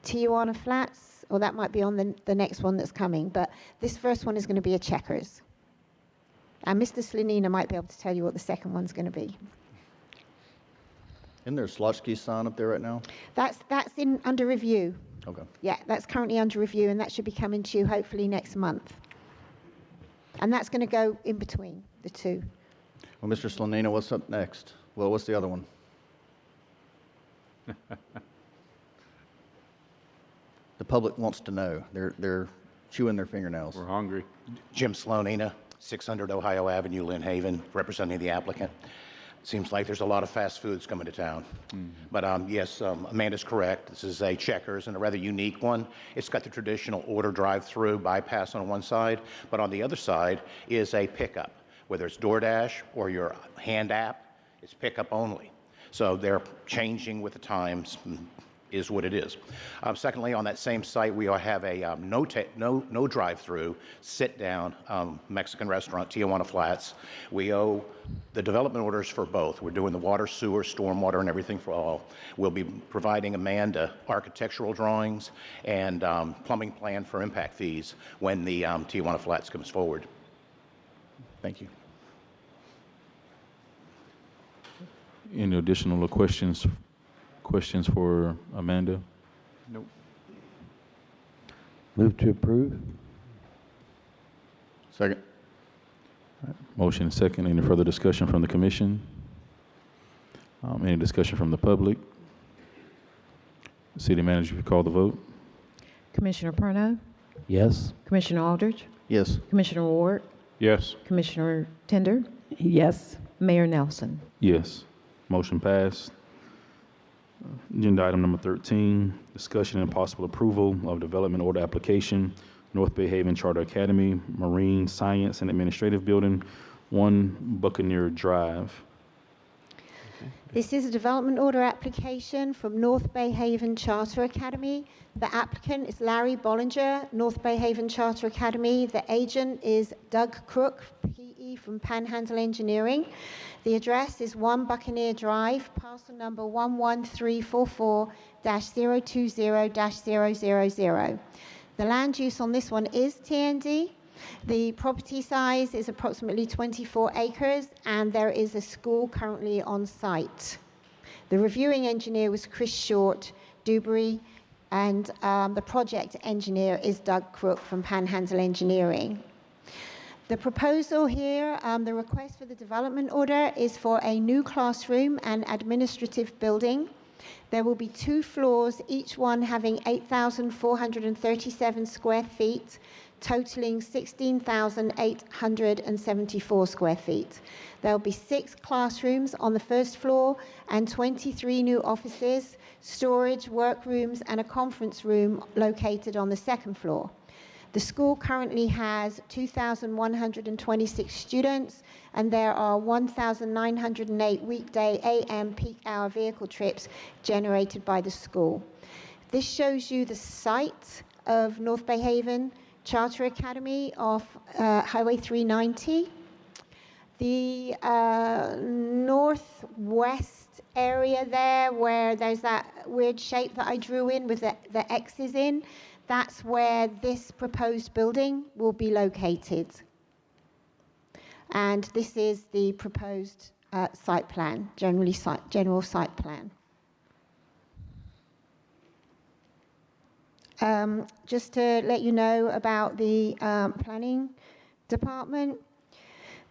Tijuana Flats, or that might be on the next one that's coming. But this first one is going to be a Checkers. And Mr. Slanina might be able to tell you what the second one's going to be. Isn't there a Slotsky sign up there right now? That's under review. Okay. Yeah, that's currently under review, and that should be coming to you hopefully next month. And that's going to go in between the 2. Well, Mr. Slanina, what's up next? Well, what's the other one? The public wants to know. They're chewing their fingernails. We're hungry. Jim Slonina, 600 Ohio Avenue, Lynn Haven, representing the applicant. Seems like there's a lot of fast foods coming to town. But yes, Amanda's correct. This is a Checkers and a rather unique one. It's got the traditional order drive-through bypass on one side, but on the other side is a pickup. Whether it's DoorDash or your hand app, it's pickup only. So they're changing with the times. Is what it is. Secondly, on that same site, we have a no drive-through, sit-down Mexican restaurant, Tijuana Flats. We owe the development orders for both. We're doing the water, sewer, stormwater, and everything for all. We'll be providing Amanda architectural drawings and plumbing plan for impact fees when the Tijuana Flats comes forward. Thank you. Any additional questions for Amanda? Nope. Move to approve. Second. Motion and second. Any further discussion from the commission? Any discussion from the public? City Manager, if you call the vote. Commissioner Perno, Yes. Commissioner Aldridge, Yes. Commissioner Ward, Yes. Commissioner Tender, Yes. Mayor Nelson. Yes. Motion passed. Agenda item number 13, discussion and possible approval of development order application, North Bay Haven Charter Academy, Marine Science and Administrative Building, 1 Buccaneer Drive. This is a development order application from North Bay Haven Charter Academy. The applicant is Larry Bollinger, North Bay Haven Charter Academy. The agent is Doug Crook, PE from Panhandle Engineering. The address is 1 Buccaneer Drive, parcel number 11344-020-000. The land use on this one is TND. The property size is approximately 24 acres, and there is a school currently on site. The reviewing engineer was Chris Short, Dewberry, and the project engineer is Doug Crook from Panhandle Engineering. The proposal here, the request for the development order is for a new classroom and administrative building. There will be 2 floors, each one having 8,437 square feet, totaling 16,874 square feet. There will be 6 classrooms on the first floor and 23 new offices, storage, workrooms, and a conference room located on the second floor. The school currently has 2,126 students, and there are 1,908 weekday AM peak hour vehicle trips generated by the school. This shows you the site of North Bay Haven Charter Academy off Highway 390. The northwest area there, where there's that weird shape that I drew in with the X's in, that's where this proposed building will be located. And this is the proposed site plan, general site plan. Just to let you know about the planning department,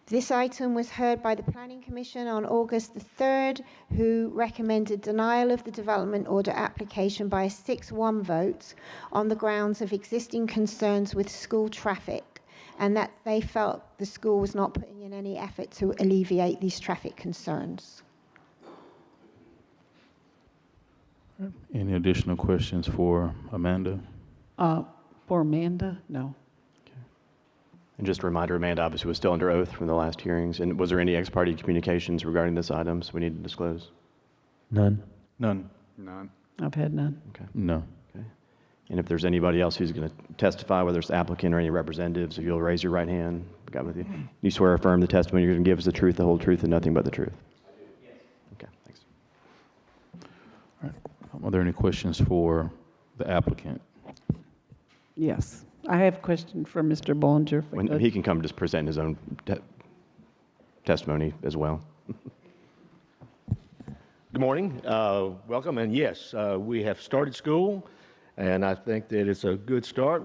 this item was heard by the Planning Commission on August the 3rd, who recommended denial of the development order application by a 6-1 vote on the grounds of existing concerns with school traffic, and that they felt the school was not putting in any effort to alleviate these traffic concerns. Any additional questions for Amanda? For Amanda? No. And just a reminder, Amanda obviously was still under oath from the last hearings. And was there any ex parte communications regarding this item we need to disclose? None. None. None. I've had none. Okay. No. Okay. And if there's anybody else who's going to testify, whether it's the applicant or any representatives, if you'll raise your right hand. Got with you. You swear or affirm the testimony you're going to give is the truth, the whole truth, and nothing but the truth? Yes. Okay, thanks. All right. Are there any questions for the applicant? Yes. I have a question for Mr. Bollinger. When he can come just present his own testimony as well. Good morning. Welcome. And yes, we have started school, and I think that it's a good start.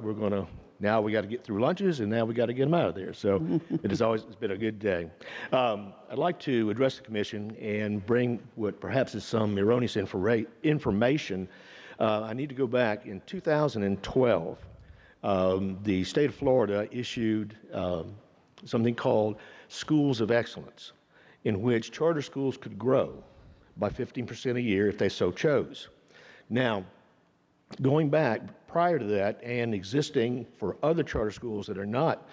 Now we got to get through lunches, and now we got to get them out of there. So it's been a good day. I'd like to address the commission and bring what perhaps is some erroneous information. I need to go back. In 2012, the state of Florida issued something called Schools of Excellence, in which charter schools could grow by 15% a year if they so chose. Now, going back prior to that and existing for other charter schools that are not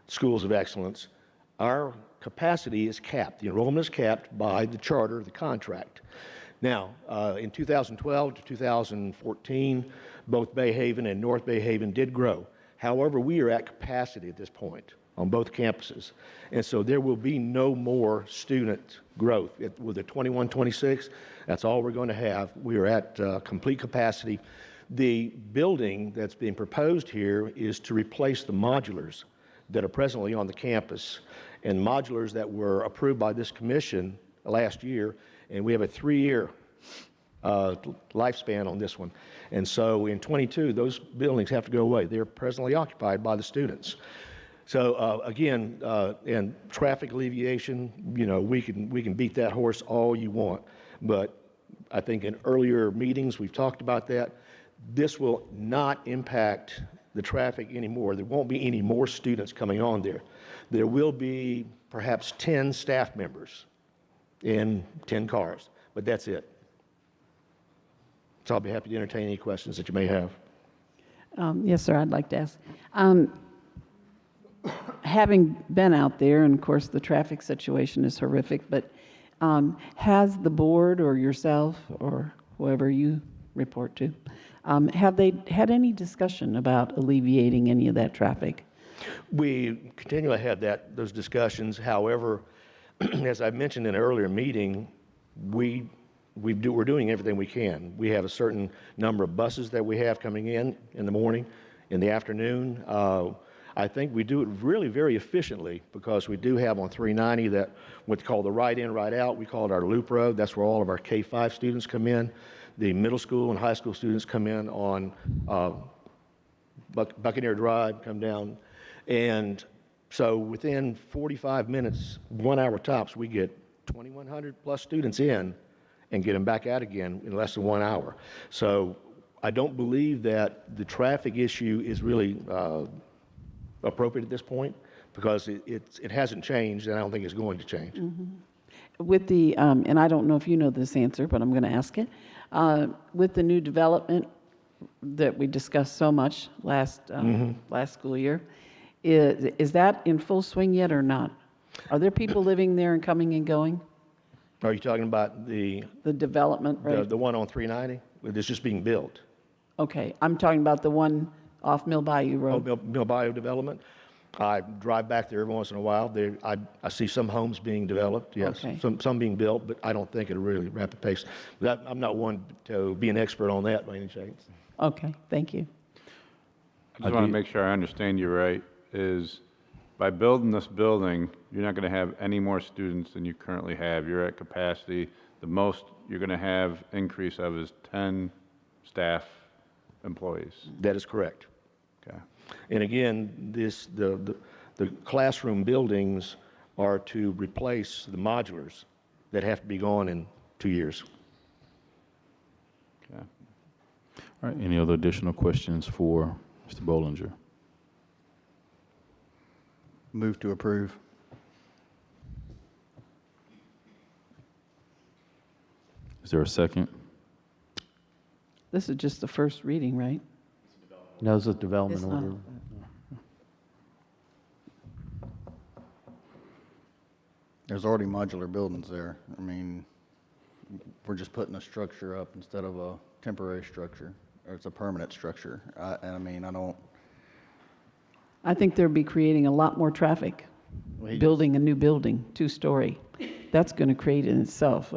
schools of excellence, our capacity is capped. The enrollment is capped by the charter, the contract. Now, in 2012 to 2014, both Bay Haven and North Bay Haven did grow. However, we are at capacity at this point on both campuses. And so there will be no more student growth. With the 21-26, that's all we're going to have. We are at complete capacity. The building that's being proposed here is to replace the modulars that are presently on the campus, and modulars that were approved by this commission last year, and we have a 3-year lifespan on this one. And so in 22, those buildings have to go away. They're presently occupied by the students. So again, and traffic alleviation, we can beat that horse all you want, but I think in earlier meetings we've talked about that. This will not impact the traffic anymore. There won't be any more students coming on there. There will be perhaps 10 staff members and 10 cars, but that's it. So I'll be happy to entertain any questions that you may have. Yes, sir, I'd like to ask. Having been out there, and of course the traffic situation is horrific, but has the board or yourself or whoever you report to, have they had any discussion about alleviating any of that traffic? We continually have those discussions. However, as I mentioned in an earlier meeting, we're doing everything we can. We have a certain number of buses that we have coming in the morning, in the afternoon. I think we do it really very efficiently because we do have on 390 that what's called the right in, right out. We call it our loop road. That's where all of our K-5 students come in. The middle school and high school students come in on Buccaneer Drive, come down. And so within 45 minutes, 1 hour tops, we get 2,100 plus students in and get them back out again in less than 1 hour. So I don't believe that the traffic issue is really appropriate at this point because it hasn't changed, and I don't think it's going to change. Mm-hmm. With the, and I don't know if you know this answer, but I'm going to ask it. With the new development that we discussed so much last school year, is that in full swing yet or not? Are there people living there and coming and going? Are you talking about the development, right? The one on 390? It's just being built. Okay, I'm talking about the one off Mill Bayou Road. Oh, Mill Bayou development? I drive back there every once in a while. I see some homes being developed, yes. Okay. Some being built, but I don't think at a really rapid pace. I'm not one to be an expert on that by any chance. Okay, thank you. I just want to make sure I understand you right, is by building this building, you're not going to have any more students than you currently have. You're at capacity. The most you're going to have increase of is 10 staff employees. That is correct. Okay. And again, the classroom buildings are to replace the modulars that have to be gone in 2 years. Okay. All right, any other additional questions for Mr. Bollinger? Move to approve. Is there a second? This is just the first reading, right? No, it's a development It's not. order. There's already modular buildings there. I mean, we're just putting a structure up instead of a temporary structure, or it's a permanent structure. I think they'll be creating a lot more traffic, building a new building, 2-story. That's going to create in itself.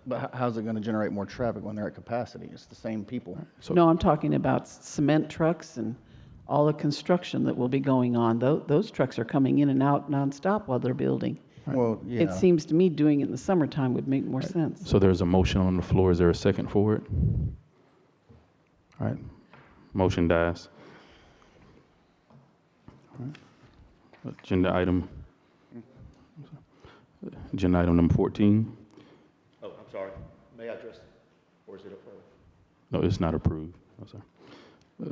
But how's it going to generate more traffic when they're at capacity? It's the same people. No, I'm talking about cement trucks and all the construction that will be going on. Those trucks are coming in and out nonstop while they're building. Well, yeah. It seems to me doing it in the summertime would make more sense. So there's a motion on the floor. Is there a second for it? All right. Motion dies. All right. Agenda item number 14. Oh, I'm sorry. May I address, or is it approved? No, it's not approved. No, sir.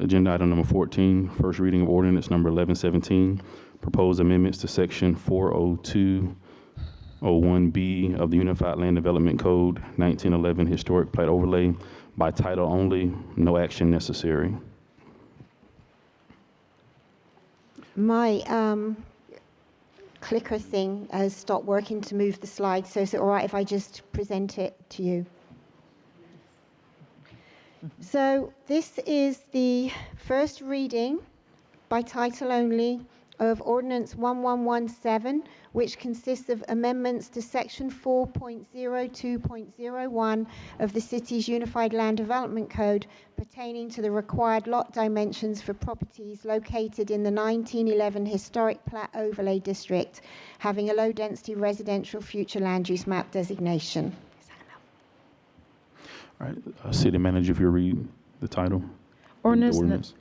Agenda item number 14, first reading of ordinance number 1117, proposed amendments to section 40201B of the Unified Land Development Code 1911 Historic Plat Overlay by title only, no action necessary. My clicker thing has stopped working to move the slide, so is it all right if I just present it to you? So this is the first reading by title only of Ordinance 1117, which consists of amendments to Section 4.02.01 of the city's Unified Land Development Code pertaining to the required lot dimensions for properties located in the 1911 Historic Plat Overlay District, having a low-density residential future land use map designation. All right, City Manager, if you read the title. Ordinance.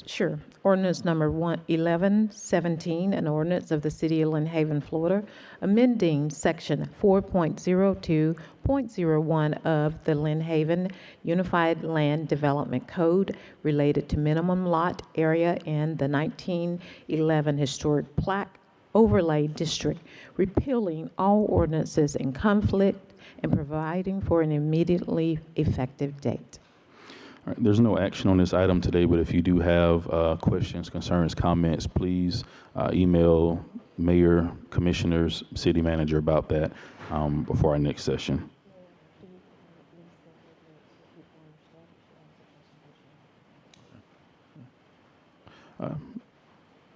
Sure. Ordinance number 1117, an ordinance of the City of Lynn Haven, Florida, amending Section 4.02.01 of the Lynn Haven Unified Land Development Code related to minimum lot area in the 1911 Historic Plat overlay district, repealing all ordinances in conflict and providing for an immediately effective date. All right, there's no action on this item today, but if you do have questions, concerns, comments, please email mayor, commissioners, city manager about that before our next session.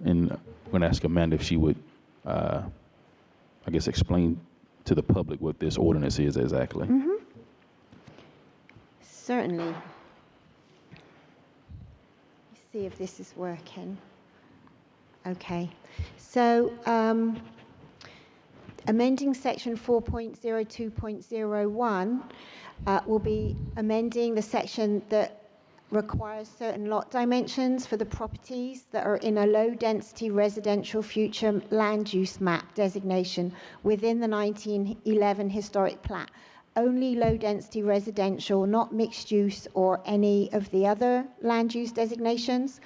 And I'm going to ask Amanda if she would, I guess, explain to the public what this ordinance is exactly. Certainly. Let's see if this is working. Okay. So, amending section 4.02.01 will be amending the section that requires certain lot dimensions for the properties that are in a low-density residential future land use map designation within the 1911 historic plat. Only low-density residential, not mixed use or any of the other land use designations.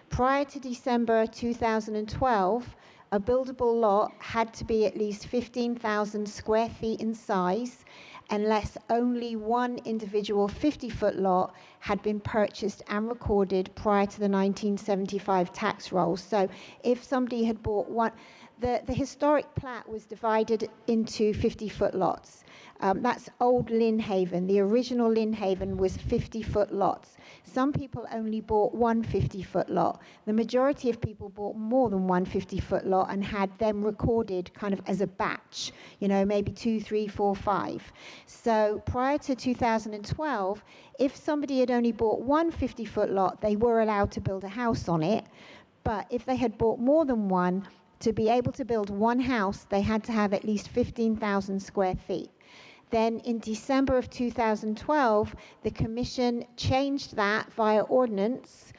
Prior to December 2012, a buildable lot had to be at least 15,000 square feet in size unless only one individual 50-foot lot had been purchased and recorded prior to the 1975 tax rolls. So if somebody had bought one, the historic plat was divided into 50-foot lots. That's old Lynn Haven. The original Lynn Haven was 50-foot lots. Some people only bought one 50-foot lot. The majority of people bought more than one 50-foot lot and had them recorded kind of as a batch, you know, maybe 2, 3, 4, 5. So prior to 2012, if somebody had only bought one 50-foot lot, they were allowed to build a house on it. But if they had bought more than one, to be able to build one house, they had to have at least 15,000 square feet. Then in December of 2012, the Commission changed that via ordinance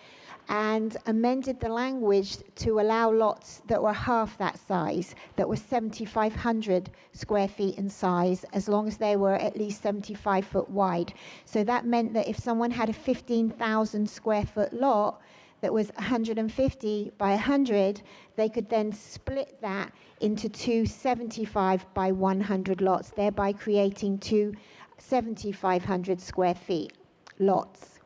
and amended the language to allow lots that were half that size, that were 7,500 square feet in size, as long as they were at least 75 foot wide. So that meant that if someone had a 15,000 square foot lot that was 150 by 100, they could then split that into two 75 by 100 lots, thereby creating two 7,500 square feet lots.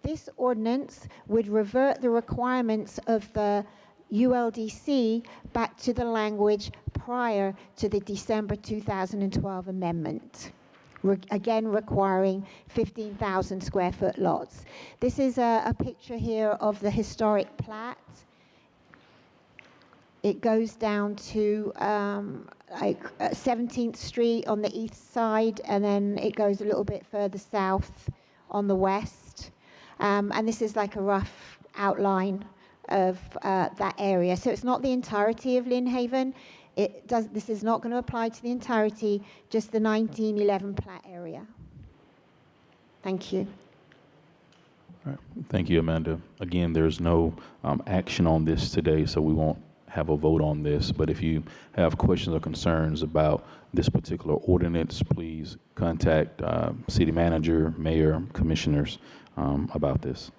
This ordinance would revert the requirements of the ULDC back to the language prior to the December 2012 amendment. Again requiring 15,000 square foot lots. This is a picture here of the historic plat. It goes down to 17th Street on the east side, and then it goes a little bit further south on the west. And this is like a rough outline of that area. So it's not the entirety of Lynn Haven. This is not going to apply to the entirety, just the 1911 plat area. Thank you. All right. Thank you, Amanda. Again, there's no action on this today, so we won't have a vote on this. But if you have questions or concerns about this particular ordinance, please contact city manager, mayor, commissioners about this.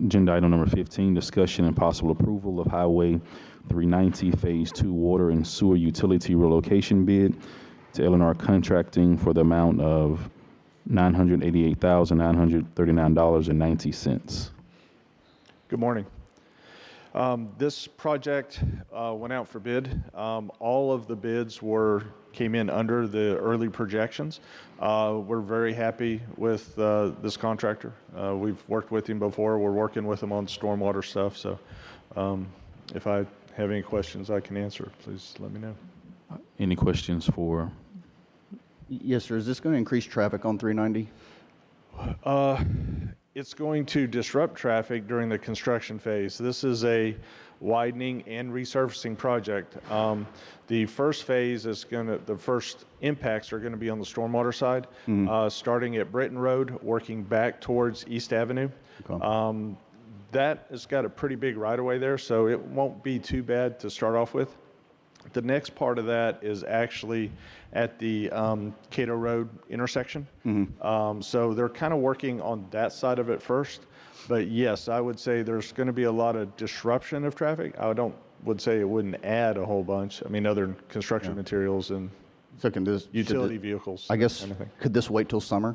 Agenda item number 15, discussion and possible approval of Highway 390 Phase 2 Water and Sewer Utility Relocation Bid to Eleanor Contracting for the amount of $988,939.90. Good morning. This project went out for bid. All of the bids came in under the early projections. We're very happy with this contractor. We've worked with him before. We're working with him on stormwater stuff. So if I have any questions I can answer, please let me know. Any questions for? Yes, sir. Is this going to increase traffic on 390? It's going to disrupt traffic during the construction phase. This is a widening and resurfacing project. The first phase is the first impacts are going to be on the stormwater side, starting at Britton Road, working back towards East Avenue. Okay. That has got a pretty big right-of-way there, so it won't be too bad to start off with. The next part of that is actually at the Cato Road intersection. So they're kind of working on that side of it first. But yes, I would say there's going to be a lot of disruption of traffic. Would say it wouldn't add a whole bunch. I mean, other than construction materials and So can this utility vehicles. I guess kind of thing. could this wait till summer?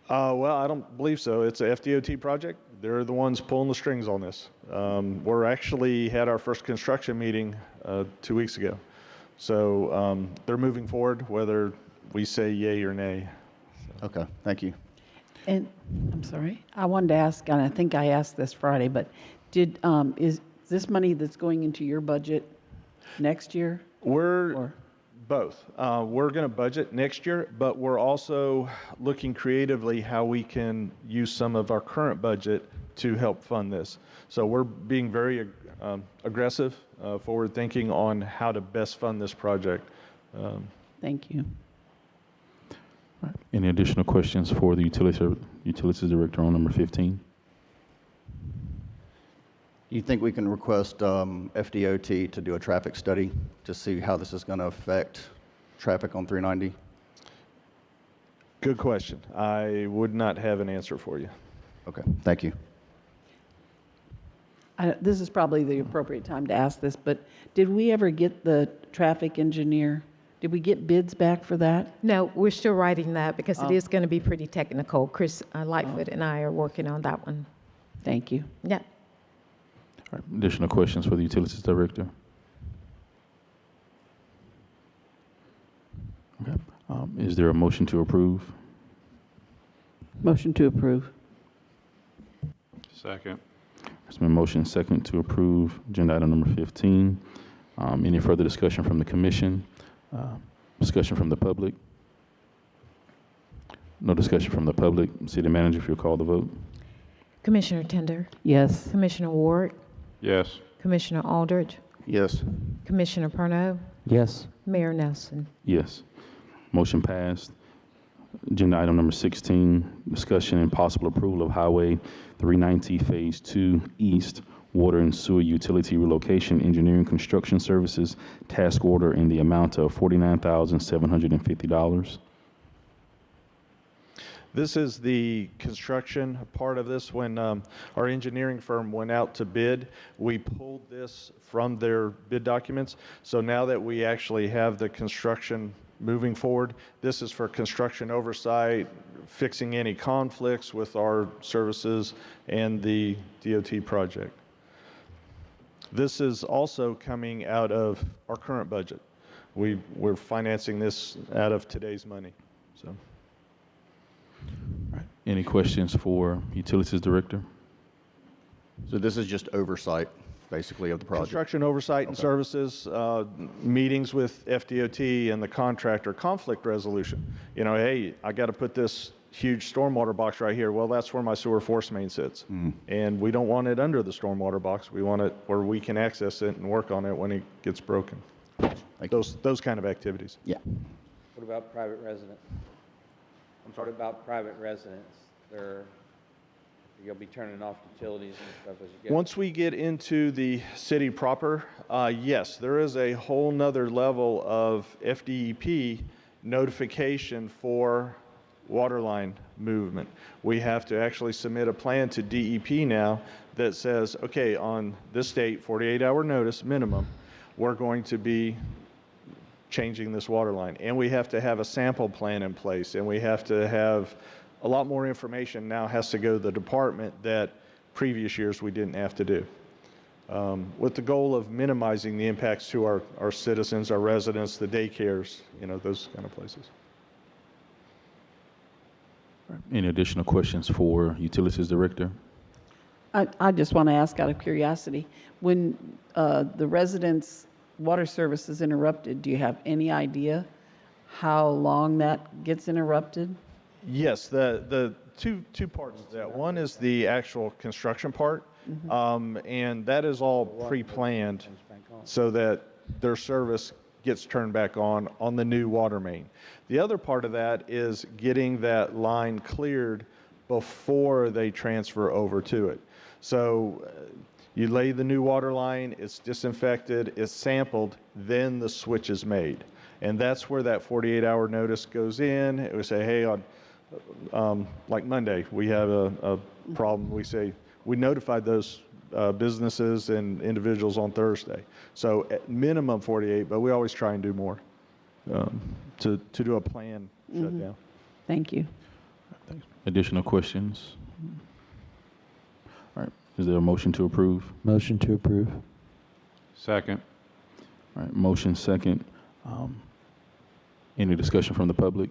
Well, I don't believe so. It's a FDOT project. They're the ones pulling the strings on this. We're actually had our first construction meeting 2 weeks ago. So they're moving forward, whether we say yay or nay. Okay, thank you. And, I'm sorry, I wanted to ask, and I think I asked this Friday, but is this money that's going into your budget next year? Both. We're going to budget next year, but we're also looking creatively how we can use some of our current budget to help fund this. So we're being very aggressive, forward-thinking on how to best fund this project. Thank you. Any additional questions for the Utilities Director on number 15? You think we can request FDOT to do a traffic study to see how this is going to affect traffic on 390? Good question. I would not have an answer for you. Okay, thank you. This is probably the appropriate time to ask this, but did we ever get the traffic engineer? Did we get bids back for that? No, we're still writing that because it is going to be pretty technical. Chris Lightfoot and I are working on that one. Thank you. Yeah. All right, additional questions for the Utilities Director? Okay. Is there a motion to approve? Motion to approve. Second. There's been a motion second to approve agenda item number 15. Any further discussion from the commission? Discussion from the public? No discussion from the public. City Manager, if you'll call the vote. Commissioner Tender? Yes. Commissioner Ward? Yes. Commissioner Aldridge? Yes. Commissioner Perno? Yes. Mayor Nelson? Yes. Motion passed. Agenda item number 16, discussion and possible approval of Highway 390 Phase 2 East Water and Sewer Utility Relocation Engineering Construction Services Task Order in the amount of $49,750. This is the construction part of this. When our engineering firm went out to bid, we pulled this from their bid documents. So now that we actually have the construction moving forward, this is for construction oversight, fixing any conflicts with our services and the DOT project. This is also coming out of our current budget. We're financing this out of today's money. So. All right. Any questions for Utilities Director? So this is just oversight, basically, of the project? Construction oversight and services, meetings with FDOT and the contractor, conflict resolution. You know, hey, I got to put this huge stormwater box right here. Well, that's where my sewer force main sits. And we don't want it under the stormwater box. We want it where we can access it and work on it when it gets broken. Those kind of activities. Yeah. What about private residents? What about private residents? You'll be turning off utilities and stuff as you get. Once we get into the city proper, yes, there is a whole nother level of FDEP notification for water line movement. We have to actually submit a plan to DEP now that says, okay, on this date, 48-hour notice minimum, we're going to be changing this water line. And we have to have a sample plan in place, and we have to have a lot more information now has to go to the department that previous years we didn't have to do. With the goal of minimizing the impacts to our citizens, our residents, the daycares, you know, those kind of places. Any additional questions for Utilities Director? I just want to ask out of curiosity, when the residents' water service is interrupted, do you have any idea how long that gets interrupted? Yes, the two parts of that. One is the actual construction part, and that is all pre-planned so that their service gets turned back on the new water main. The other part of that is getting that line cleared before they transfer over to it. So You lay the new water line, it's disinfected, it's sampled, then the switch is made. And that's where that 48-hour notice goes in. It would say, hey, on like Monday, we have a problem. We say, we notified those businesses and individuals on Thursday. So at minimum 48, but we always try and do more to do a planned shutdown. Thank you. Additional questions? All right. Is there a motion to approve? Motion to approve. Second. All right. Motion second. Any discussion from the public?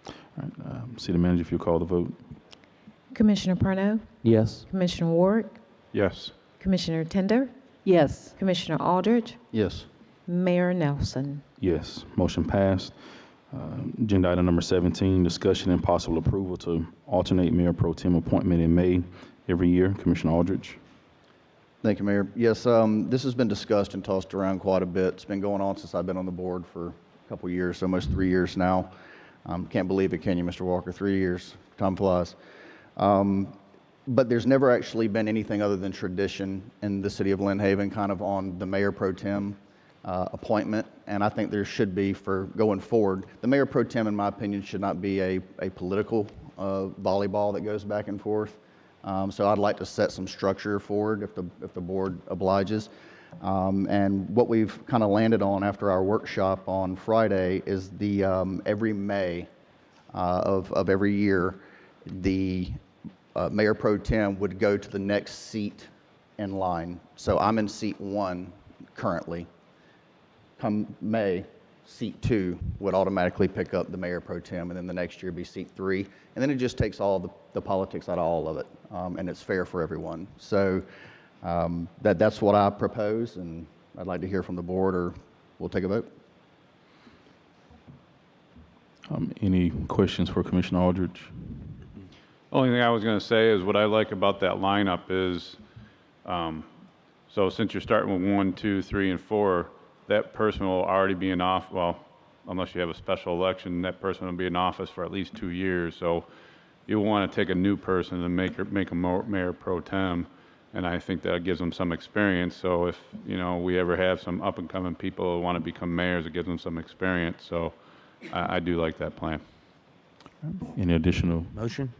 All right. City Manager, if you'll call the vote. Commissioner Parno, Yes. Commissioner Ward, Yes. Commissioner Tender, Yes. Commissioner Aldridge, Yes. Mayor Nelson. Yes. Motion passed. Agenda item number 17, discussion and possible approval to alternate Mayor Pro Tem appointment in May every year. Commissioner Aldridge. Thank you, Mayor. Yes, this has been discussed and tossed around quite a bit. It's been going on since I've been on the board for a couple years, almost 3 years now. Can't believe it, can you, Mr. Walker? 3 years. Time flies. But there's never actually been anything other than tradition in the city of Lynn Haven, kind of on the Mayor Pro Tem appointment, and I think there should be for going forward. The Mayor Pro Tem, in my opinion, should not be a political volleyball that goes back and forth. So I'd like to set some structure forward if the board obliges. And what we've kind of landed on after our workshop on Friday is the every May of every year, the Mayor Pro Tem would go to the next seat in line. So I'm in seat 1 currently. Come May, seat 2 would automatically pick up the Mayor Pro Tem, and then the next year be seat 3. And then it just takes all the politics out of all of it, and it's fair for everyone. So that's what I propose, and I'd like to hear from the board, or we'll take a vote. Any questions for Commissioner Aldridge? Only thing I was going to say is what I like about that lineup is, so since you're starting with 1, 2, 3, and 4, that person will already be in office. Well, unless you have a special election, that person will be in office for at least 2 years. So you'll want to take a new person and make them Mayor Pro Tem, and I think that gives them some experience. So if we ever have some up and coming people who want to become mayors, it gives them some experience. So I do like that plan. Any additional motion?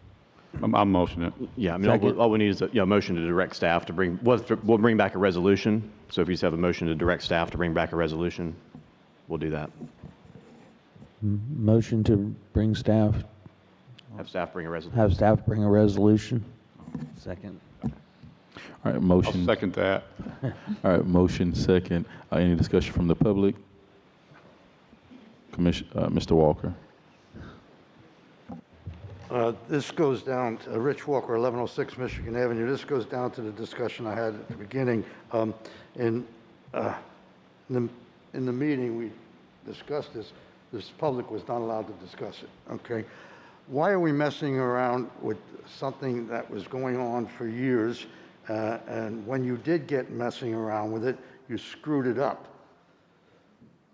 I'll motion it. Yeah, I mean, all we need is a motion to direct staff to bring, we'll bring back a resolution. So if you just have a motion to direct staff to bring back a resolution, we'll do that. Motion to bring staff. Have staff bring a resolution. Have staff bring a resolution. Second. All right, motion. I'll second that. All right, motion second. Any discussion from the public? Mr. Walker. This goes down to Rich Walker, 1106 Michigan Avenue. This goes down to the discussion I had at the beginning. In the meeting, we discussed this. This public was not allowed to discuss it, okay? Why are we messing around with something that was going on for years, and when you did get messing around with it, you screwed it up?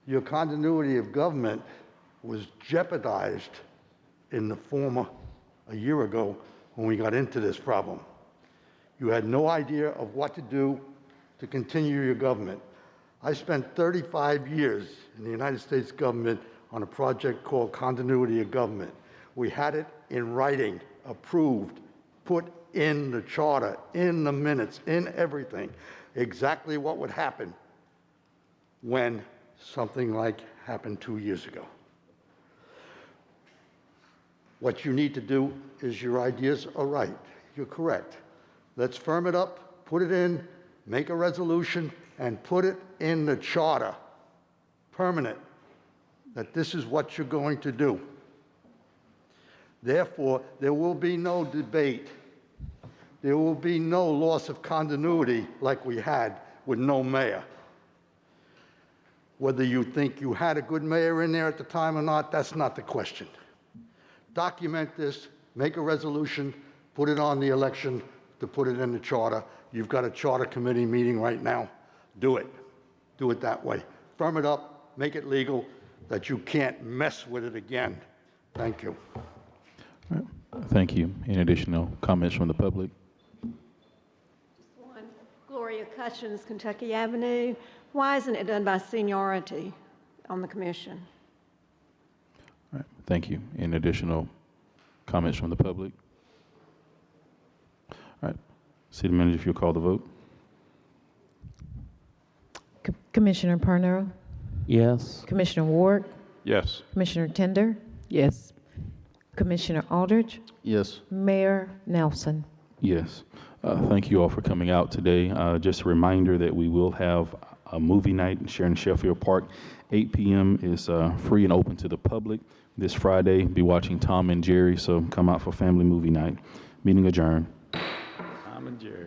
Your continuity of government was jeopardized in the former a year ago when we got into this problem. You had no idea of what to do to continue your government. I spent 35 years in the United States government on a project called Continuity of Government. We had it in writing, approved, put in the charter, in the minutes, in everything, exactly what would happen when something like happened 2 years ago. What you need to do is, your ideas are right. You're correct. Let's firm it up, put it in, make a resolution, and put it in the charter, permanent, that this is what you're going to do. Therefore, there will be no debate. There will be no loss of continuity like we had with no mayor. Whether you think you had a good mayor in there at the time or not, that's not the question. Document this, make a resolution, put it on the election to put it in the charter. You've got a charter committee meeting right now. Do it. Do it that way. Firm it up, make it legal, that you can't mess with it again. Thank you. All right. Thank you. Any additional comments from the public? Gloria Cutchins, Kentucky Avenue. Why isn't it done by seniority on the commission? All right, thank you. Any additional comments from the public? All right, City Manager, if you'll call the vote. Commissioner Parnell, Yes. Commissioner Ward, Yes. Commissioner Tender, Yes. Commissioner Aldridge, Yes. Mayor Nelson. Yes. Thank you all for coming out today. Just a reminder that we will have a movie night in Sharon Sheffield Park. 8 p.m. is free and open to the public. This Friday, be watching Tom and Jerry, so come out for family movie night. Meeting adjourned. Tom and Jerry.